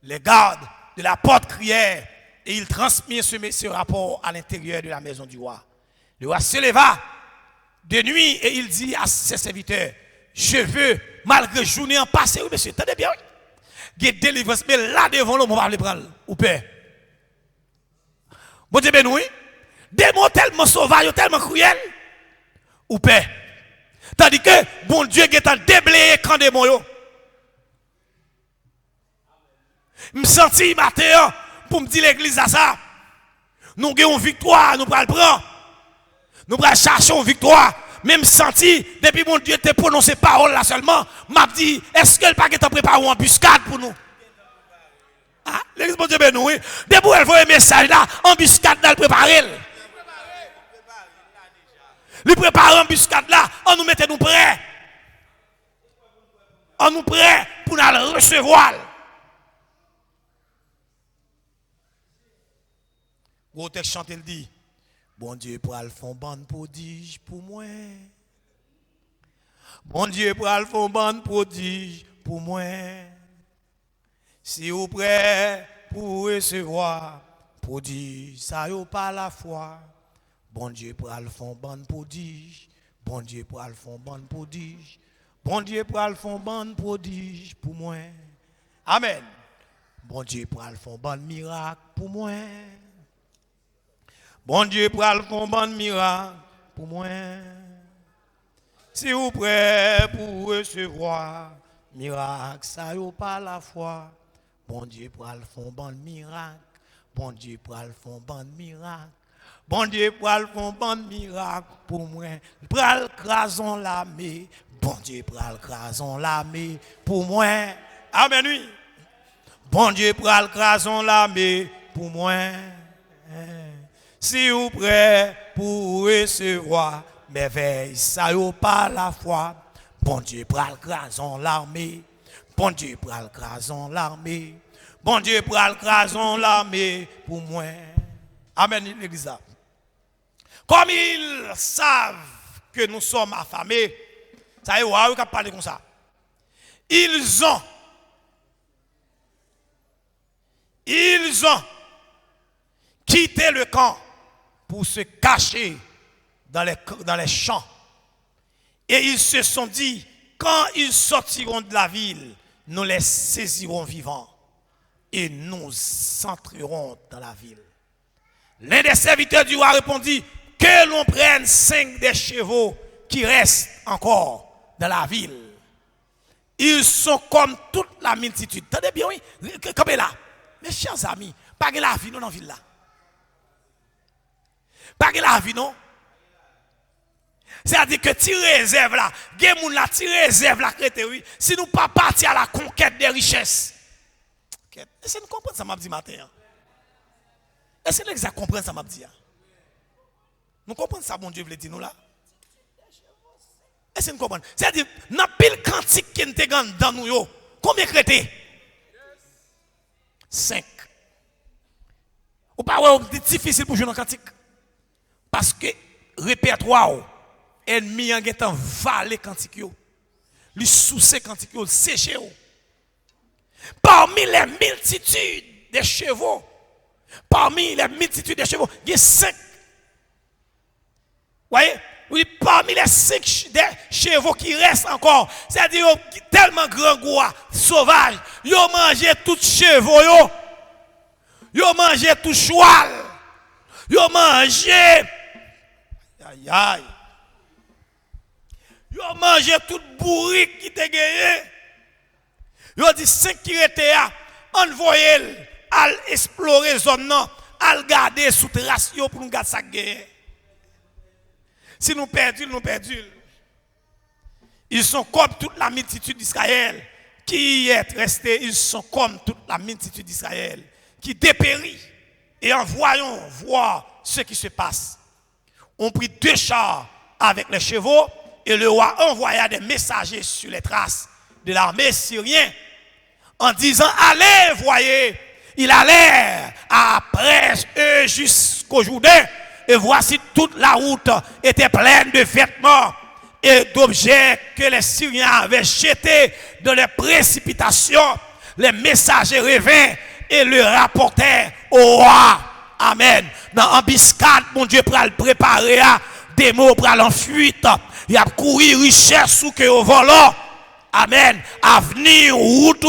Les gardes de la porte crièrent Et il transmet ce rapport à l'intérieur de la maison du roi. Le roi se leva de nuit et il dit à ses serviteurs, je veux, malgré journée en passé, oui monsieur, attendez bien, oui. Il y a délivrance, mais là devant l'homme, on va le prendre, ou père. Bon Dieu, ben oui. Démons tellement sauvages, tellement cruels, ou père. Tandis que, bon Dieu, qui est en déblayé quand démons yo. Je me sens matin pour me dire l'église à ça. Nous avons une victoire, nous allons le prendre. Nous allons chercher une victoire. Même senti, depuis mon Dieu te prononcé parole là seulement, m'a dit, est-ce que le paquet t'a préparé une embuscade pour nous? Ah, l'église mon Dieu ben nous, oui. Depuis elle voit un message là, embuscade là, le préparer. Le préparer embuscade là, on nous mette nous prêts. On nous prêts pour nous le recevoir. Gros texte chante, il dit, bon Dieu pour le fond bande prodige pour moi. Bon Dieu pour le fond bande prodige pour moi. Si vous prêt pour recevoir prodige, ça y pas la foi. Bon Dieu pour le fond bande prodige. Bon Dieu pour le fond bande prodige. Bon Dieu pour le fond bande prodige pour moi. Amen. Bon Dieu pour le fond bande miracle pour moi. Bon Dieu pour le fond bande miracle pour moi. Si vous prêt pour recevoir miracle, ça y pas la foi. Bon Dieu pour le fond bande miracle. Bon Dieu pour le fond bande miracle. Bon Dieu pour le fond bande miracle pour moi. Pral crason l'armée. Bon Dieu pral crason l'armée pour moi. Amen oui. Bon Dieu pral crason l'armée pour moi. Si vous prêt pour recevoir merveille, ça y pas la foi. Bon Dieu pral crason l'armée. Bon Dieu pral crason l'armée. Bon Dieu pral crason l'armée pour moi. Amen l'église. Comme ils savent que nous sommes affamés, ça y est, on va parler comme ça. Ils ont quitté le camp pour se cacher dans les champs. Et ils se sont dit, quand ils sortiront de la ville, nous les saisirons vivants et nous entrerons dans la ville. L'un des serviteurs du roi répondit, que l'on prenne 5 des chevaux qui restent encore dans la ville. Ils sont comme toute la multitude. Attendez bien, oui. Comme là. Mes chers amis, pas que la vie non dans la ville là. Pas que la vie non. C'est-à-dire que tu réserves là, gens là, tu réserves là, oui. Si nous pas partir à la conquête des richesses. Est-ce que nous comprenons ça m'a dit matin? Est-ce que nous comprenons ça m'a dit? Nous comprenons ça, bon Dieu veut dire nous là? Est-ce que nous comprenons? C'est-à-dire, dans pile quantique qui est dans nous, combien de crétés? 5. Ou pas, c'est difficile pour jouer dans quantique. Parce que répertoire, ennemi en étant valé quantique, lui sous-sé quantique, séché. Parmi les multitudes de chevaux, il y a 5. Voyez? Oui, parmi les 5 chevaux qui restent encore, c'est-à-dire tellement grand goût, sauvage, ils ont mangé tous les chevaux, ils ont mangé tout cheval, ils ont mangé, aïe aïe, ils ont mangé tout bourrique qui était gagné. Ils ont dit 5 qui étaient là, envoyez à explorer la zone, à garder sous trace pour nous garder ça gagné. Si nous perdons, nous perdons. Ils sont comme toute la multitude d'Israël qui est restée. Ils sont comme toute la multitude d'Israël qui dépérit. Et en voyant voir ce qui se passe, on prit 2 chars avec les chevaux et le roi envoya des messagers sur les traces de l'armée syrienne en disant, allez, voyez, il allait après eux jusqu'au Jourdain. Et voici toute la route était pleine de vêtements et d'objets que les Syriens avaient jetés dans les précipitations. Les messagers revinrent et le rapportèrent au roi. Amen. Dans embuscade, mon Dieu pral préparer des mots pral en fuite. Il a couru richesse ou que au volant. Amen. Avenir route.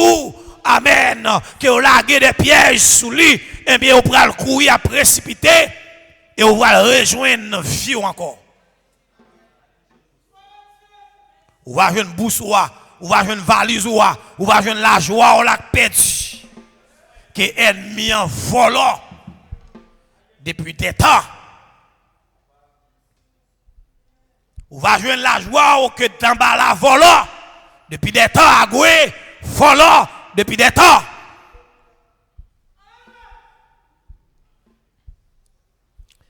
Amen. Que on lagué des pièges sous lui. Eh bien, on pral courir à précipiter et on va rejoindre vie encore. On va jouer une bourse ou on va jouer une valise ou on va jouer la joie on l'a perdu. Que ennemi en volant depuis des temps. On va jouer la joie ou que d'en bas la volant depuis des temps à gouer volant depuis des temps.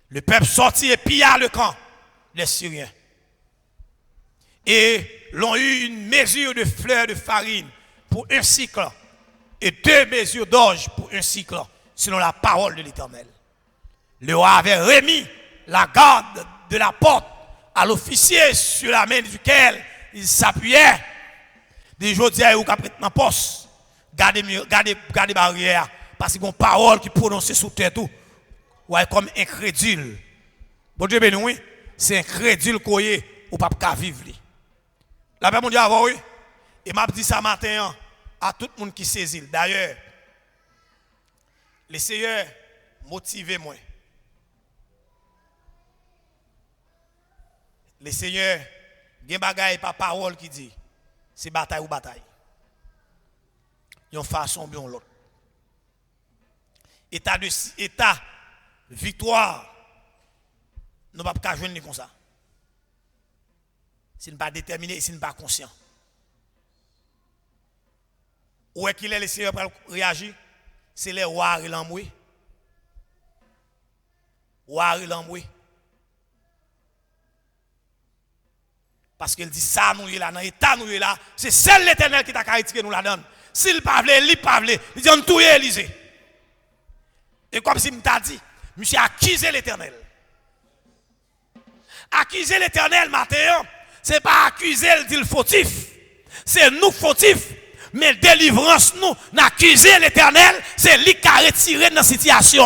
Le peuple sortit et pilla le camp des Syriens. Et l'ont eu une mesure de fleurs de farine pour un cycle et 2 mesures d'orge pour un cycle, selon la parole de l'Éternel. Le roi avait remis la garde de la porte à l'officier sur la main duquel il s'appuyait. Des jours d'hier, ou qu'après dans poste, gardez barrière, parce qu'il y a une parole qui prononce sous terre tout. Ouais, comme incrédule. Bon Dieu béni, oui, c'est incrédule qu'on y ou pas qu'à vivre. La paix mon Dieu avant, oui. Et m'a dit ça matin à tout le monde qui saisit. D'ailleurs, les seigneurs motivez-moi. Les seigneurs, il y a des bagailles par parole qui dit, c'est bataille ou bataille. Il y a une façon bien l'autre. État, victoire, nous ne pouvons pas jouer comme ça. Si nous ne sommes pas déterminés, si nous ne sommes pas conscients. Où est qu'il est le Seigneur pour réagir? C'est les rois et l'emboué. Rois et l'emboué. Parce qu'il dit ça, nous y là, dans l'état, nous y là. C'est seul l'Éternel qui t'a caractérisé, nous la donne. S'il ne parle, il ne parle. Il dit on tout est Élysée. Et comme si m't'a dit, monsieur accusé l'Éternel. Accuser l'Éternel, Matthieu, ce n'est pas accuser le dit fautif. C'est nous fautifs. Mais délivrance, nous, n'accuser l'Éternel, c'est lui qui a retiré dans la situation.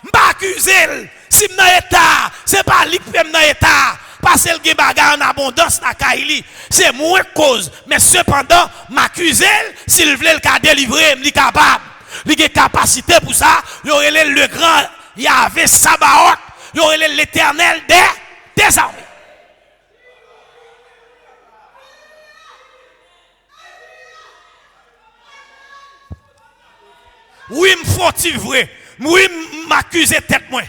M'pas accuser, si m'nan état, c'est pas lui qui m'nan état. Parce que le bagage en abondance dans Kaili, c'est moins cause. Mais cependant, m'accuser, s'il veut le cas délivrer, il est capable. Il a capacité pour ça. Il aurait le grand Yahvé Sabaoth. Il aurait l'Éternel des armées. Oui, m'fautif vrai. Oui, m'accuser tête moi.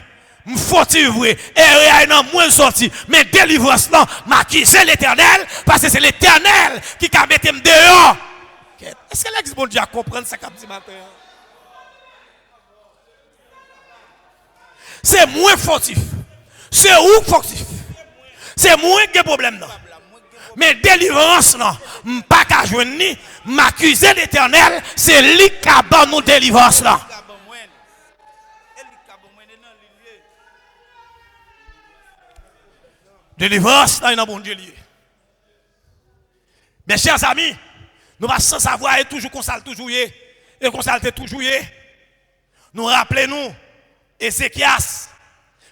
M'fautif vrai. Et rien moins sorti. Mais délivrance non, m'accuser l'Éternel parce que c'est l'Éternel qui a mettre dehors. Est-ce que l'ex bon Dieu a comprendre ça comme dit matin? C'est moins fautif. C'est où fautif? C'est moins de problème non. Mais délivrance non, pas qu'à joindre ni m'accuser l'Éternel, c'est lui qui a ban nous délivrance là. Délivrance là, il y a un bon Dieu lié. Mes chers amis, nous pas sans savoir et toujours qu'on s'al toujours et qu'on s'al toujours. Nous rappelons-nous Ézéchias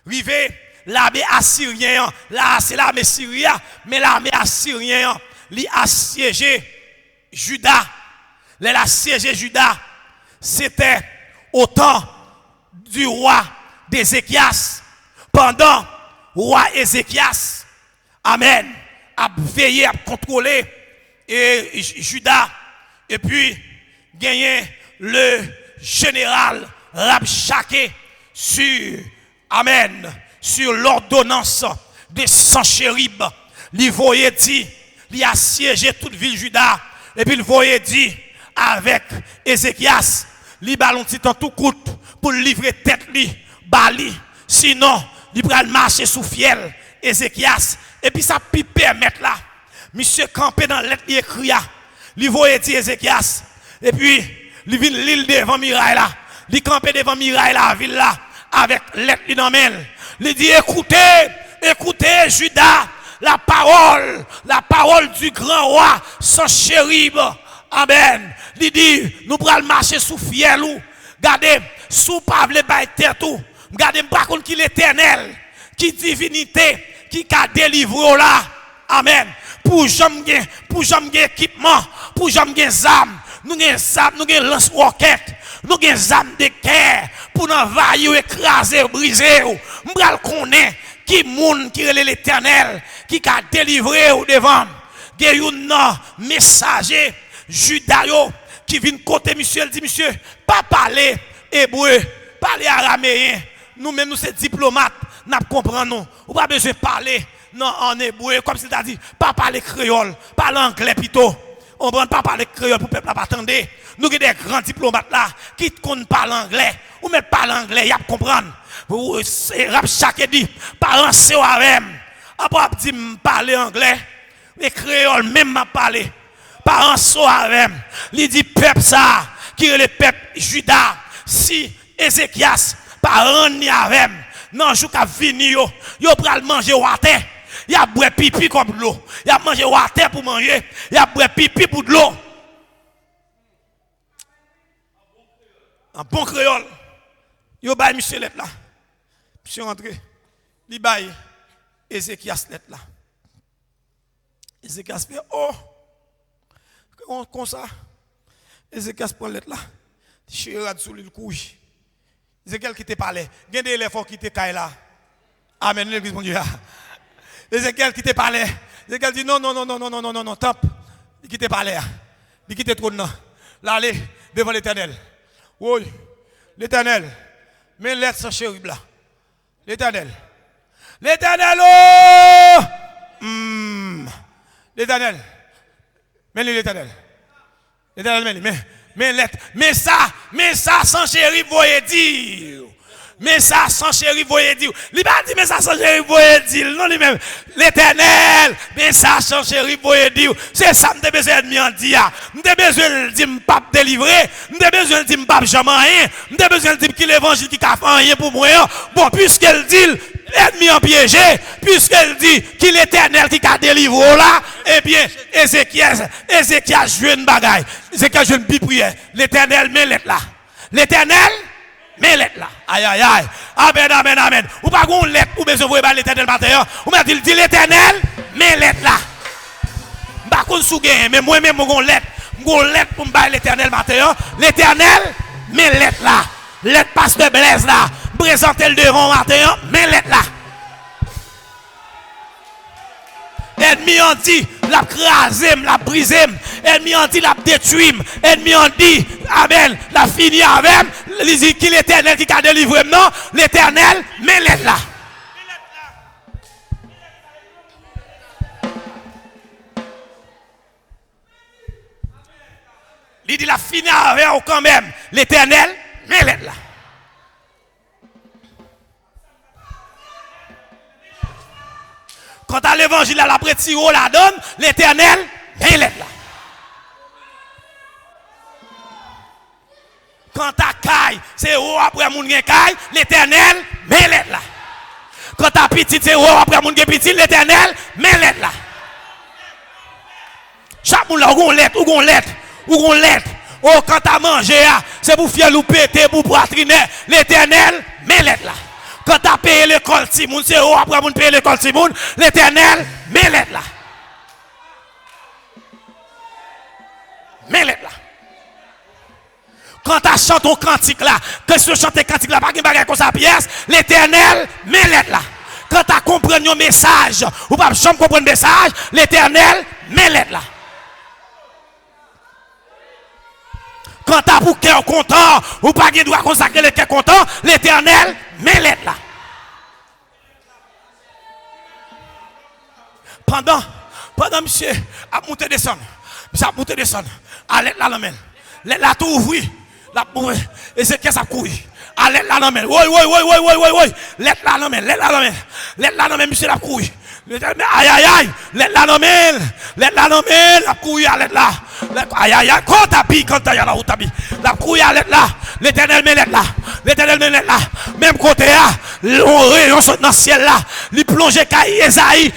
rivé l'armée assyrienne, là c'est l'armée syrienne, mais l'armée assyrienne li assiégé Juda. Les assiégé Juda, c'était au temps du roi d'Ézéchias. Pendant roi Ézéchias, amen, a veillé à contrôler et Juda, et puis gagné le général Rabshakeh sur, amen, sur l'ordonnance de Sanchérib. Il voyait dit, il a assiégé toute ville Juda, et puis il voyait dit avec Ézéchias, il ballon en tout coûte pour livrer tête li, bali, sinon il va marcher sous fiel Ézéchias, et puis ça peut permettre là, monsieur campé dans l'être écrit, il voyait dit Ézéchias, et puis il vient l'île devant Mirail là, il campé devant Mirail la ville là, avec l'être l'inomène. Il dit écoutez Judas, la parole du grand roi Sanchérib, Amen. Il dit, nous prenons marcher sous fiel ou. Regardez, sous pas vle bay tête tout. Regardez par contre qui l'éternel, qui divinité, qui a délivré là. Amen. Pour jamais équipement, pour jamais âme. Nous avons lance-roquettes, nous avons âme de guerre pour nous envahir, écraser, briser. Nous allons connaître qui moun qui est l'éternel, qui a délivré au devant. Il y a un messager, Judaïo, qui vient côté monsieur, il dit monsieur, pas parler hébreu, parler araméen. Nous-mêmes, nous sommes diplomates, nous comprenons. Ou pas besoin de parler en hébreu, comme s'il t'a dit, pas parler créole, parler anglais plutôt. On ne peut pas parler créole pour le peuple attendre. Nous avons des grands diplomates là qui ne parlent anglais. Ou même parler anglais, il y a comprendre. C'est chaque dit, parler c'est avec. Après, dit parler anglais, les créoles même m'a parlé. Parents sont avec. Il dit peuple ça, qui est le peuple Juda, si Ézéchias, parents ni avec. Non, je vais venir, yo pral manger water. Il a boire pipi comme de l'eau. Il a mangé water pour manger. Il a boire pipi pour de l'eau. Un bon créole. Yo bay monsieur let là. Monsieur rentré. Li bay Ézéchias let là. Ézéchias fait oh. Comme ça. Ézéchias prend let là. Chirade sous le couille. Ézéchiel qui te parlait. Gen des élèves qui te caille là. Amen. L'église mon Dieu. Ézéchiel qui te parlait. Ézéchiel dit non, top. Il qui te parlait. Il qui te trône. Là, allez devant l'éternel. Oui, l'éternel. Mais lettre sans chérub là. L'éternel. L'éternel, oh! L'éternel. Mais l'éternel. L'éternel, mais lettre. Mais ça sans chérub, voyez dire. Mais ça sans chéri voyez dire. Il pas dit mais ça sans chéri voyez dire. Non lui-même. L'éternel. Mais ça sans chéri voyez dire. C'est ça m'te besoin de m'en dire. M'te besoin de dire m'pas délivrer. M'te besoin de dire m'pas jamais rien. M'te besoin de dire qu'il l'évangile qui a fait rien pour moi. Bon puisqu'elle dit l'ennemi en piégé, puisqu'elle dit qu'il est l'éternel qui a délivré là, eh bien Ézéchias joue une bagaille. Ézéchias joue une prière. L'éternel met l'être là. L'éternel mais lettre là. Aïe aïe aïe. Amen. Ou pas qu'on lettre ou besoin de voir l'éternel matin. Ou m'a dit l'éternel, mais lettre là. Pas qu'on sou gain, mais moi même mon lettre pour me bailler l'éternel matin. L'éternel, mais lettre là. Lettre pasteur Blaise là. Présenter le devant matin, mais lettre là. Ennemi en dit, la crasé, la brisé. Ennemi en dit, la détruit. Ennemi en dit, amen, la fini avec. Il dit qu'il est l'éternel qui a délivré. Non, l'éternel, mais l'être là. Il dit, la fini avec quand même. L'éternel, mais l'être là. Quand à l'évangile, la prétiro la donne, l'éternel, mais l'être là. Quand à caille, c'est haut après moun gen caille, l'éternel, mais l'être là. Quand à petit, c'est haut après moun gen petit, l'éternel, mais l'être là. Chaque moun là, ou gon lettre. Oh, quand à manger, c'est pour fier ou péter, pour poitriner, l'éternel, mais l'être là. Quand tu as payé l'école Timoun, c'est où après moun payer l'école Timoun, l'éternel, mais l'être là. Mais l'être là. Quand tu chantes ton cantique là, que tu chantes cantique là, pas de bagage comme ça pièce, l'éternel, mais l'être là. Quand tu comprends un message, ou pas jamais comprendre un message, l'éternel, mais l'être là. Quand tu as pour cœur content, ou pas de droit consacrer le cœur content, l'éternel, mais l'être là. Pendant monsieur, a monté descendre. Monsieur a monté descendre. À l'être là, l'amène. L'être là tout ouvri. Et c'est qu'est-ce que ça couille. À l'être là, l'amène. Oui. L'être là, l'amène. L'être là, l'amène, monsieur la couille. Aïe. L'être là, l'amène. La couille à l'être là. Aïe. Quand t'habilles, la route t'habilles. La couille à l'être là. L'éternel met l'être là. Même côté là, on saute dans le ciel là. Il plonge Esaïe.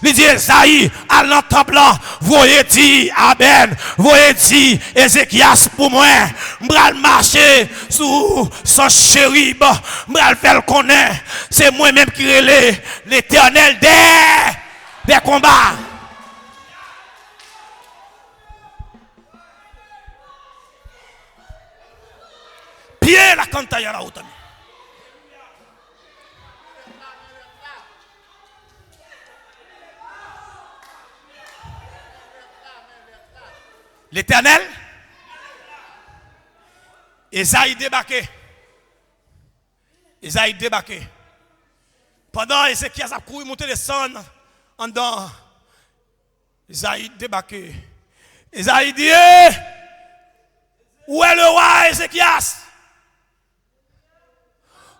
Il dit Esaïe, à l'entendre, voyez dire Amen, voyez dire Ézéchias pour moi, m'bral marcher sous son chérib, m'bral faire le connaître, c'est moi-même qui relais l'Éternel des combats. Pied la cantaille à la haute. L'Éternel, Esaïe débarqué. Esaïe débarqué. Pendant Ézéchias a couru monter les sons en dedans. Esaïe débarqué. Esaïe dit, où est le roi Ézéchias?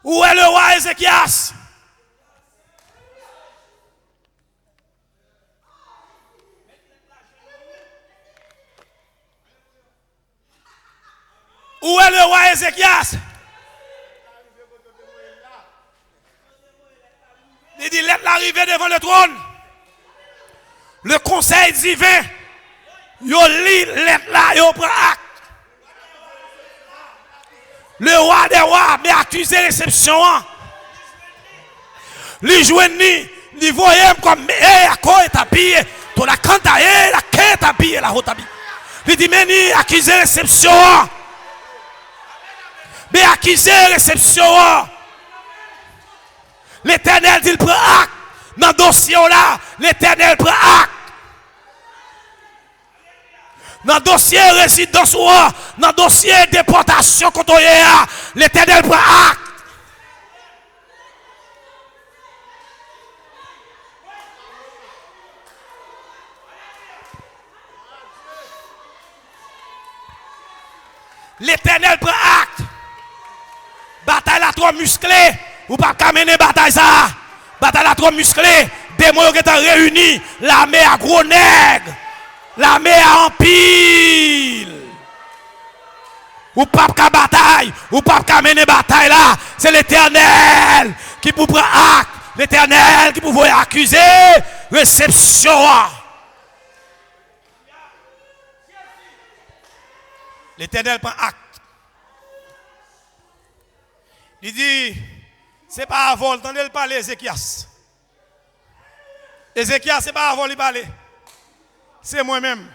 Où est le roi Ézéchias? Où est le roi Ézéchias? Il dit, laisse l'arrivée devant le trône. Le conseil divin, yo lit lettre là, yo prend acte. Le roi des rois, mais accusé réception. Lui joignit, lui voyait comme, à quoi est habillé? Ton la cantaille, la quête habillée, la haute habillée. Il dit, mais ni accusé réception. Mais accusé réception. L'Éternel dit, il prend acte. Dans le dossier là, l'Éternel prend acte. Dans le dossier résidence, dans le dossier déportation, quand on est là, l'Éternel prend acte. L'Éternel prend acte. Bataille à trop musclée. Ou pas qu'à mener bataille ça. Bataille à trop musclée. Des mots qui sont réunis. L'armée à gros nègre. L'armée à empile. Ou pas qu'à bataille. Ou pas qu'à mener bataille là. C'est l'Éternel qui vous prend acte. L'Éternel qui vous voit accuser. Réception. L'Éternel prend acte. Il dit, c'est pas avant, entendez le parler, Ézéchias. Ézéchias, c'est pas avant, il parler. C'est moi-même.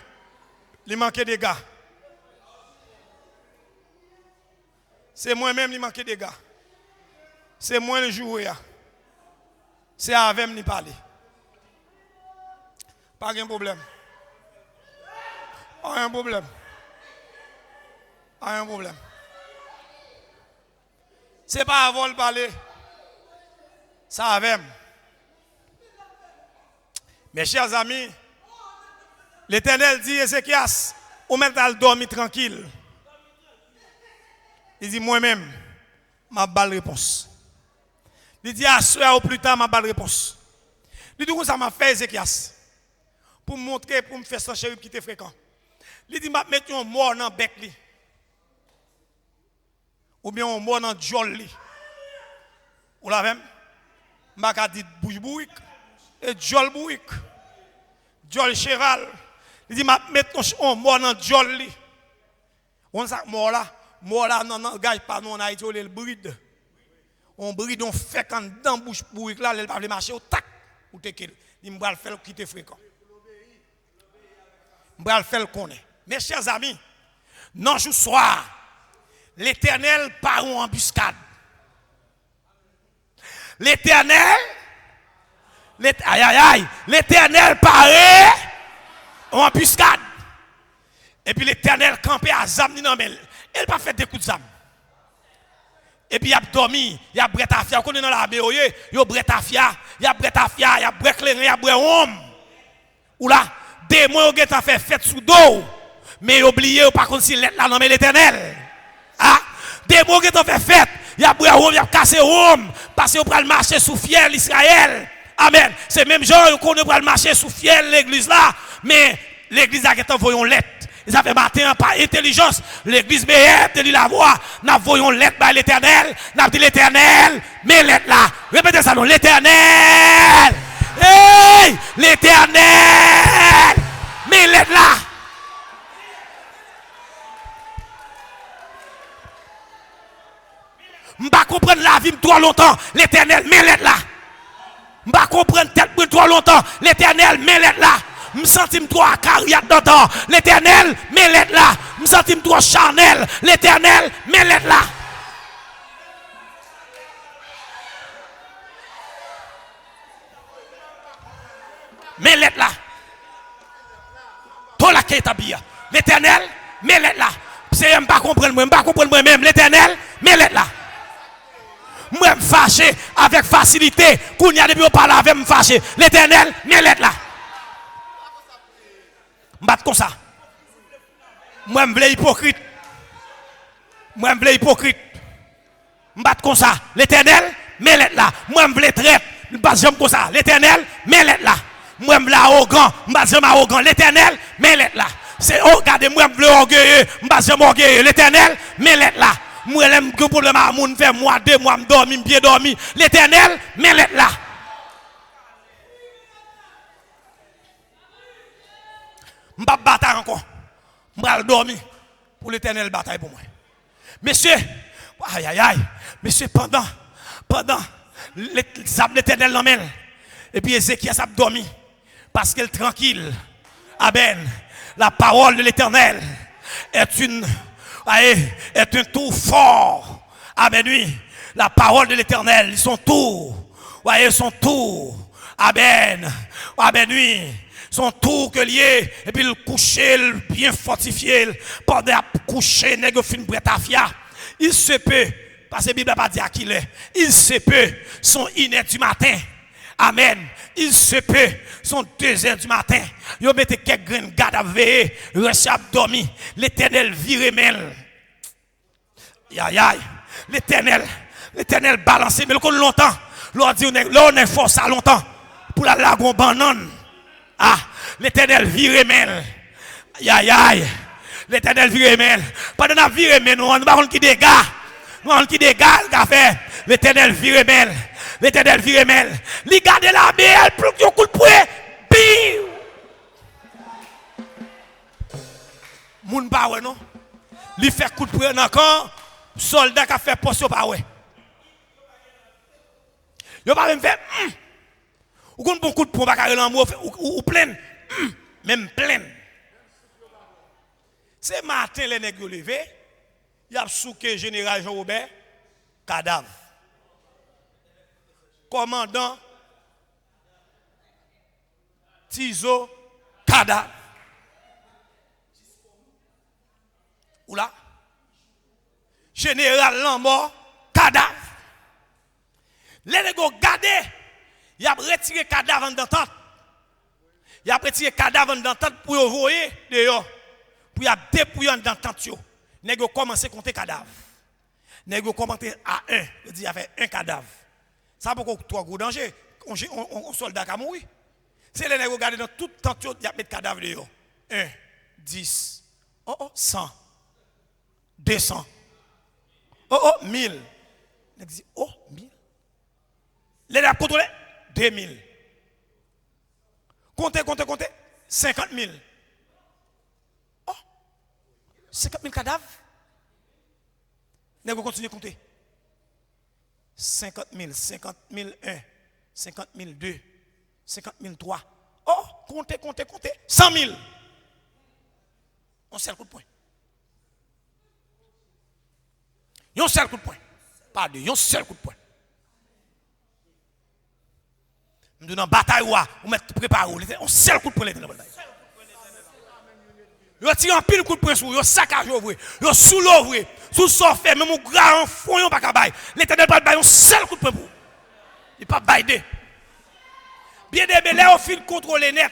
Il manque des gars. C'est moi-même, il manque des gars. C'est moi le joueur. C'est avec moi, il parler. Pas de problème. Pas de problème. Pas de problème. C'est pas avant de parler. Ça avec. Mes chers amis, l'Éternel dit Ézéchias, ou même t'as dormir tranquille. Il dit moi-même, ma balle réponse. Il dit à soir ou plus tard, ma balle réponse. Il dit ça m'a fait Ézéchias. Pour me montrer, pour me faire son chérub qui était fréquent. Il dit, m'a mettre un mort dans le bec. Ou bien on mort dans jol li. Ou la même m'a dit bouche bouik et jol bouik. Jol cheval. Il dit m'a mettre on mort dans jol li. On ça mort là non gars pas non on a été le bride. On bride on fait quand dans bouche bouik là, il pas marcher au tac ou te kill. Il me va le faire quitter fréquent. Me le faire connaître. Mes chers amis, non jour soir l'Éternel part en embuscade. L'Éternel, l'Éternel paraît en embuscade. Et puis l'Éternel campait à Zam, non mais il pas fait des coups de Zam. Et puis il a dormi, il a bretafia, on connaît dans la béoye, il a bretafia, il a brecléré, il a homme. Ou là, des mois il a fait fête sous dos, mais il a oublié par contre si là nommé l'Éternel. Ah, des mots qui ont fait fête, il y a Brahom, il y a cassé Rome, parce qu'on prend le marché sous fiel Israël. Amen. C'est même gens qu'on prend le marché sous fiel l'église là, mais l'église a été envoyé une lettre. Ils avaient matin par intelligence, l'église meilleure de la voix, nous envoyons une lettre par l'Éternel, nous dit l'Éternel, mais lettre là, répétez ça non, l'Éternel, Hey, l'Éternel, mais il est là. Je ne comprends pas la vie trop longtemps. L'Éternel, mais il est là. Je ne comprends pas tête pour trop longtemps. L'Éternel, mais il est là. Je me sens trop acariat d'antan. L'Éternel, mais il est là. Je me sens trop charnel. L'Éternel, mais il est là. Mais il est là. Tout la quête l'Éternel, mais il est là. C'est je ne comprends pas moi-même. L'Éternel, mais il est là. Moi, je me fâche avec facilité. Quand il y a des gens qui parlent avec me fâcher. L'Éternel, mais il est là. Je me comme ça. Moi, je suis hypocrite. Moi, je suis hypocrite. Je me comme ça. L'Éternel, mais il est là. Moi, je suis traite. Je me suis comme ça. L'Éternel, mais il est là. Moi, je suis arrogant. Je me suis arrogant. L'Éternel, mais il est là. C'est regardez, moi, je suis orgueilleux. Je me suis orgueilleux. L'Éternel, mais il est là. Moi, j'ai un problème à mon faire, moi, 2 mois, je dormi, bien dormi. L'Éternel, mais il est là. Je ne vais pas battre encore. Je vais dormir pour l'Éternel bataille pour moi. Monsieur, aïe aïe aïe, monsieur, pendant l'Éternel l'emmène. Et puis Ézéchiel a dormi. Parce qu'elle est tranquille. Amen. La parole de l'Éternel est un tour fort. Amen, oui. La parole de l'Éternel, ils sont tours. Voyez, son tour. Amen. Amen, oui. Son tour que lié. Et puis le coucher, bien fortifié. Pendant le coucher, nègre fin bretafia. Il se peut, parce que la Bible n'a pas dit à qui il est. Il se peut, son 1h du matin. Amen. Il se peut, sont 2h du matin. Yo mettez quelques graines garde à veiller, reste dormi. L'Éternel vire mêle. Aïe aïe. L'Éternel balancé, mais le coup longtemps. L'on dit on est force à longtemps pour la lagon banane. Ah, l'Éternel vire mêle. Aïe aïe. L'Éternel vire mêle. Pendant la vire mêle, nous on pas qui dégâts. Nous on qui dégâts qu'a fait. L'Éternel vire mêle. L'Éternel vire mêle. Li garde la belle pour que coup de poing. Bim. Moun pa ouais non. Li fait coup de poing encore. Soldat qui a fait poste pa ouais. Yo pas même fait ou kon bon coup de poing pas carré l'amour ou plein. Même plein. C'est matin les nèg yo levé. Y a souké général Jean Robert cadavre. Commandant Tizo cadavre. Ou là? Général Lambert cadavre. Les négos gardé, il a retiré cadavre dans tente. Il a retiré cadavre dans tente pour envoyer dehors. Pour y a dépouiller dans tente. Négos commencé à compter cadavre. Négos commencé à 1, il dit il y avait un cadavre. Ça pourquoi trois gros danger. On soldat qui a mouru. C'est les négos gardés dans toute tente, il y a mis cadavre dehors. 1, 10, 100, 200, 1000. Il dit 1000. Les gens contrôlés 2000. Comptez. 50 000. 50 000 cadavres. Nous continuons à compter. 50 000, 50 000 1, 50 000 2, 50 000 3. Comptez. 100 000. On seul coup de poing. Un seul coup de poing. Pas deux, un seul coup de poing. Nous dans bataille ou mettre préparé on seul coup de poing dans bataille. Yo tire un pile coup de poing sur yo saccage ouvrir, yo sous l'ouvrir, sous sorfait même au grand fond yo pas ka bail. L'Éternel pas bail un seul coup de poing pour. Il pas bail deux. Bien des belé au fil contrôler net.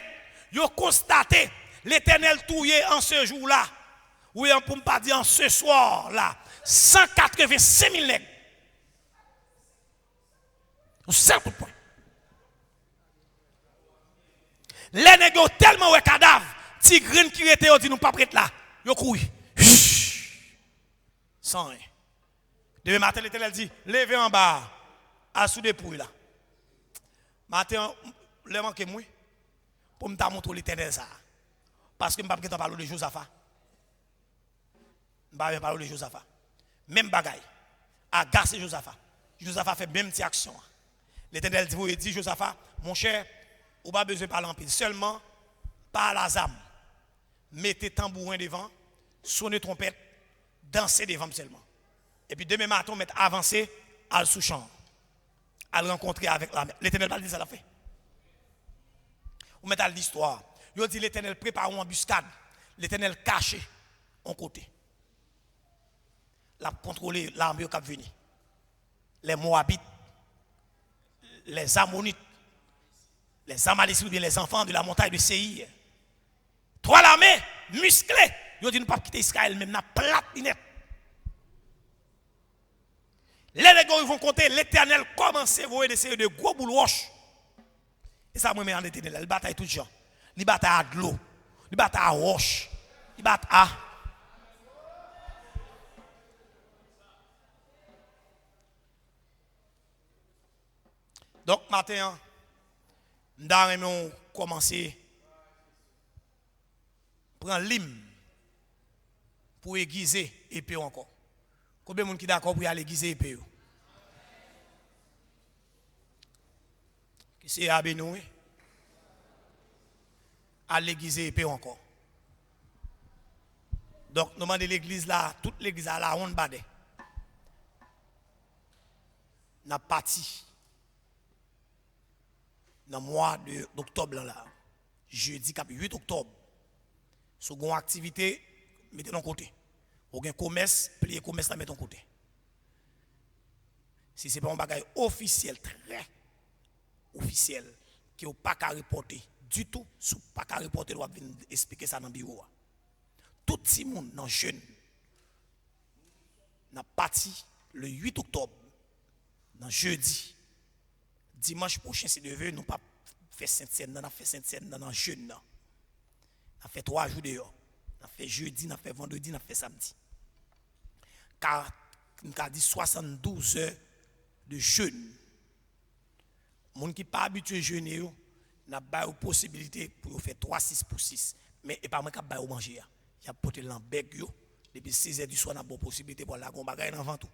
Yo constaté l'Éternel touillé en ce jour-là. Oui, pour pas dire en ce soir-là, 185 000 nègres. Un seul coup de poing. Les nègres tellement ouais cadavre, tigrin qui était on dit nous pas prêt là. Yo couru. Sans rien. Demain matin l'Éternel dit levez en bas à sous dépouille là. Matin le manque moi pour me montrer l'Éternel ça. Parce que je ne peux pas parler de Josaphat. Je ne peux pas parler de Josaphat. Même bagaille. Agace Josaphat. Josaphat fait même petite action. L'Éternel dit Josaphat, mon cher, vous n'avez pas besoin de parler en pile. Seulement, par la zame. Mettez tambourin devant, sonnez trompette, dansez devant seulement. Et puis demain matin, on met avancer à le sous-champ. À le rencontrer avec la mère. L'Éternel va dire ça l'a fait. On met à l'histoire. Il dit l'Éternel prépare une embuscade. L'Éternel caché en côté. La contrôler l'armée qui venu. Les Moabites, les Ammonites, les Amalécites ou bien les enfants de la montagne de Séir. Trois l'armée musclée. Ils dit nous ne pas quitter Israël même na plate net. Les négociants ils vont compter l'Éternel commence à voir des séries de gros boules roches. Et ça moi met en l'Éternel, il bataille tout gens. Il bataille à de l'eau, il bataille à roche, il bataille à donc matin nous avons commencé prendre l'hymne pour aiguiser épée encore. Combien de gens qui d'accord pour aller aiguiser épée? Qui c'est Abenou? Aller aiguiser épée encore. Donc nous demandons l'église là, toute l'église là, on bade. N'a parti dans le mois d'octobre là, jeudi 8 octobre. Sur une activité, mettez de côté. Ou un commerce, plier commerce là, mettez de côté. Si ce n'est pas un bagage officiel, très officiel, qui n'est pas qu'à reporter du tout, si pas qu'à reporter, on va venir expliquer ça dans le bureau. Tout le monde dans jeune n'a parti le 8 octobre, dans jeudi. Dimanche prochain, si Dieu veut, nous pas faire Sainte-Seine, nous fait Sainte-Seine dans jeune. Nous fait 3 jours dehors. Nous fait jeudi, nous fait vendredi, nous fait samedi. Car nous avons dit 72 heures de jeûne. Les gens qui ne sont pas habitués à jeûner, nous avons une possibilité pour faire 3-6 pour 6. Mais ce n'est pas moi qui vais manger. Il y a porté l'embeg. Depuis 6 heures du soir, nous avons une possibilité pour la gombaga dans le tout.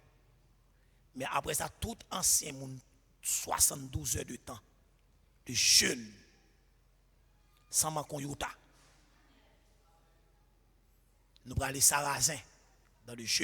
Mais après ça, tout ancien monde, 72 heures de temps de jeûne sans manquer yota. Nous allons aller sarrasin dans le jeûne.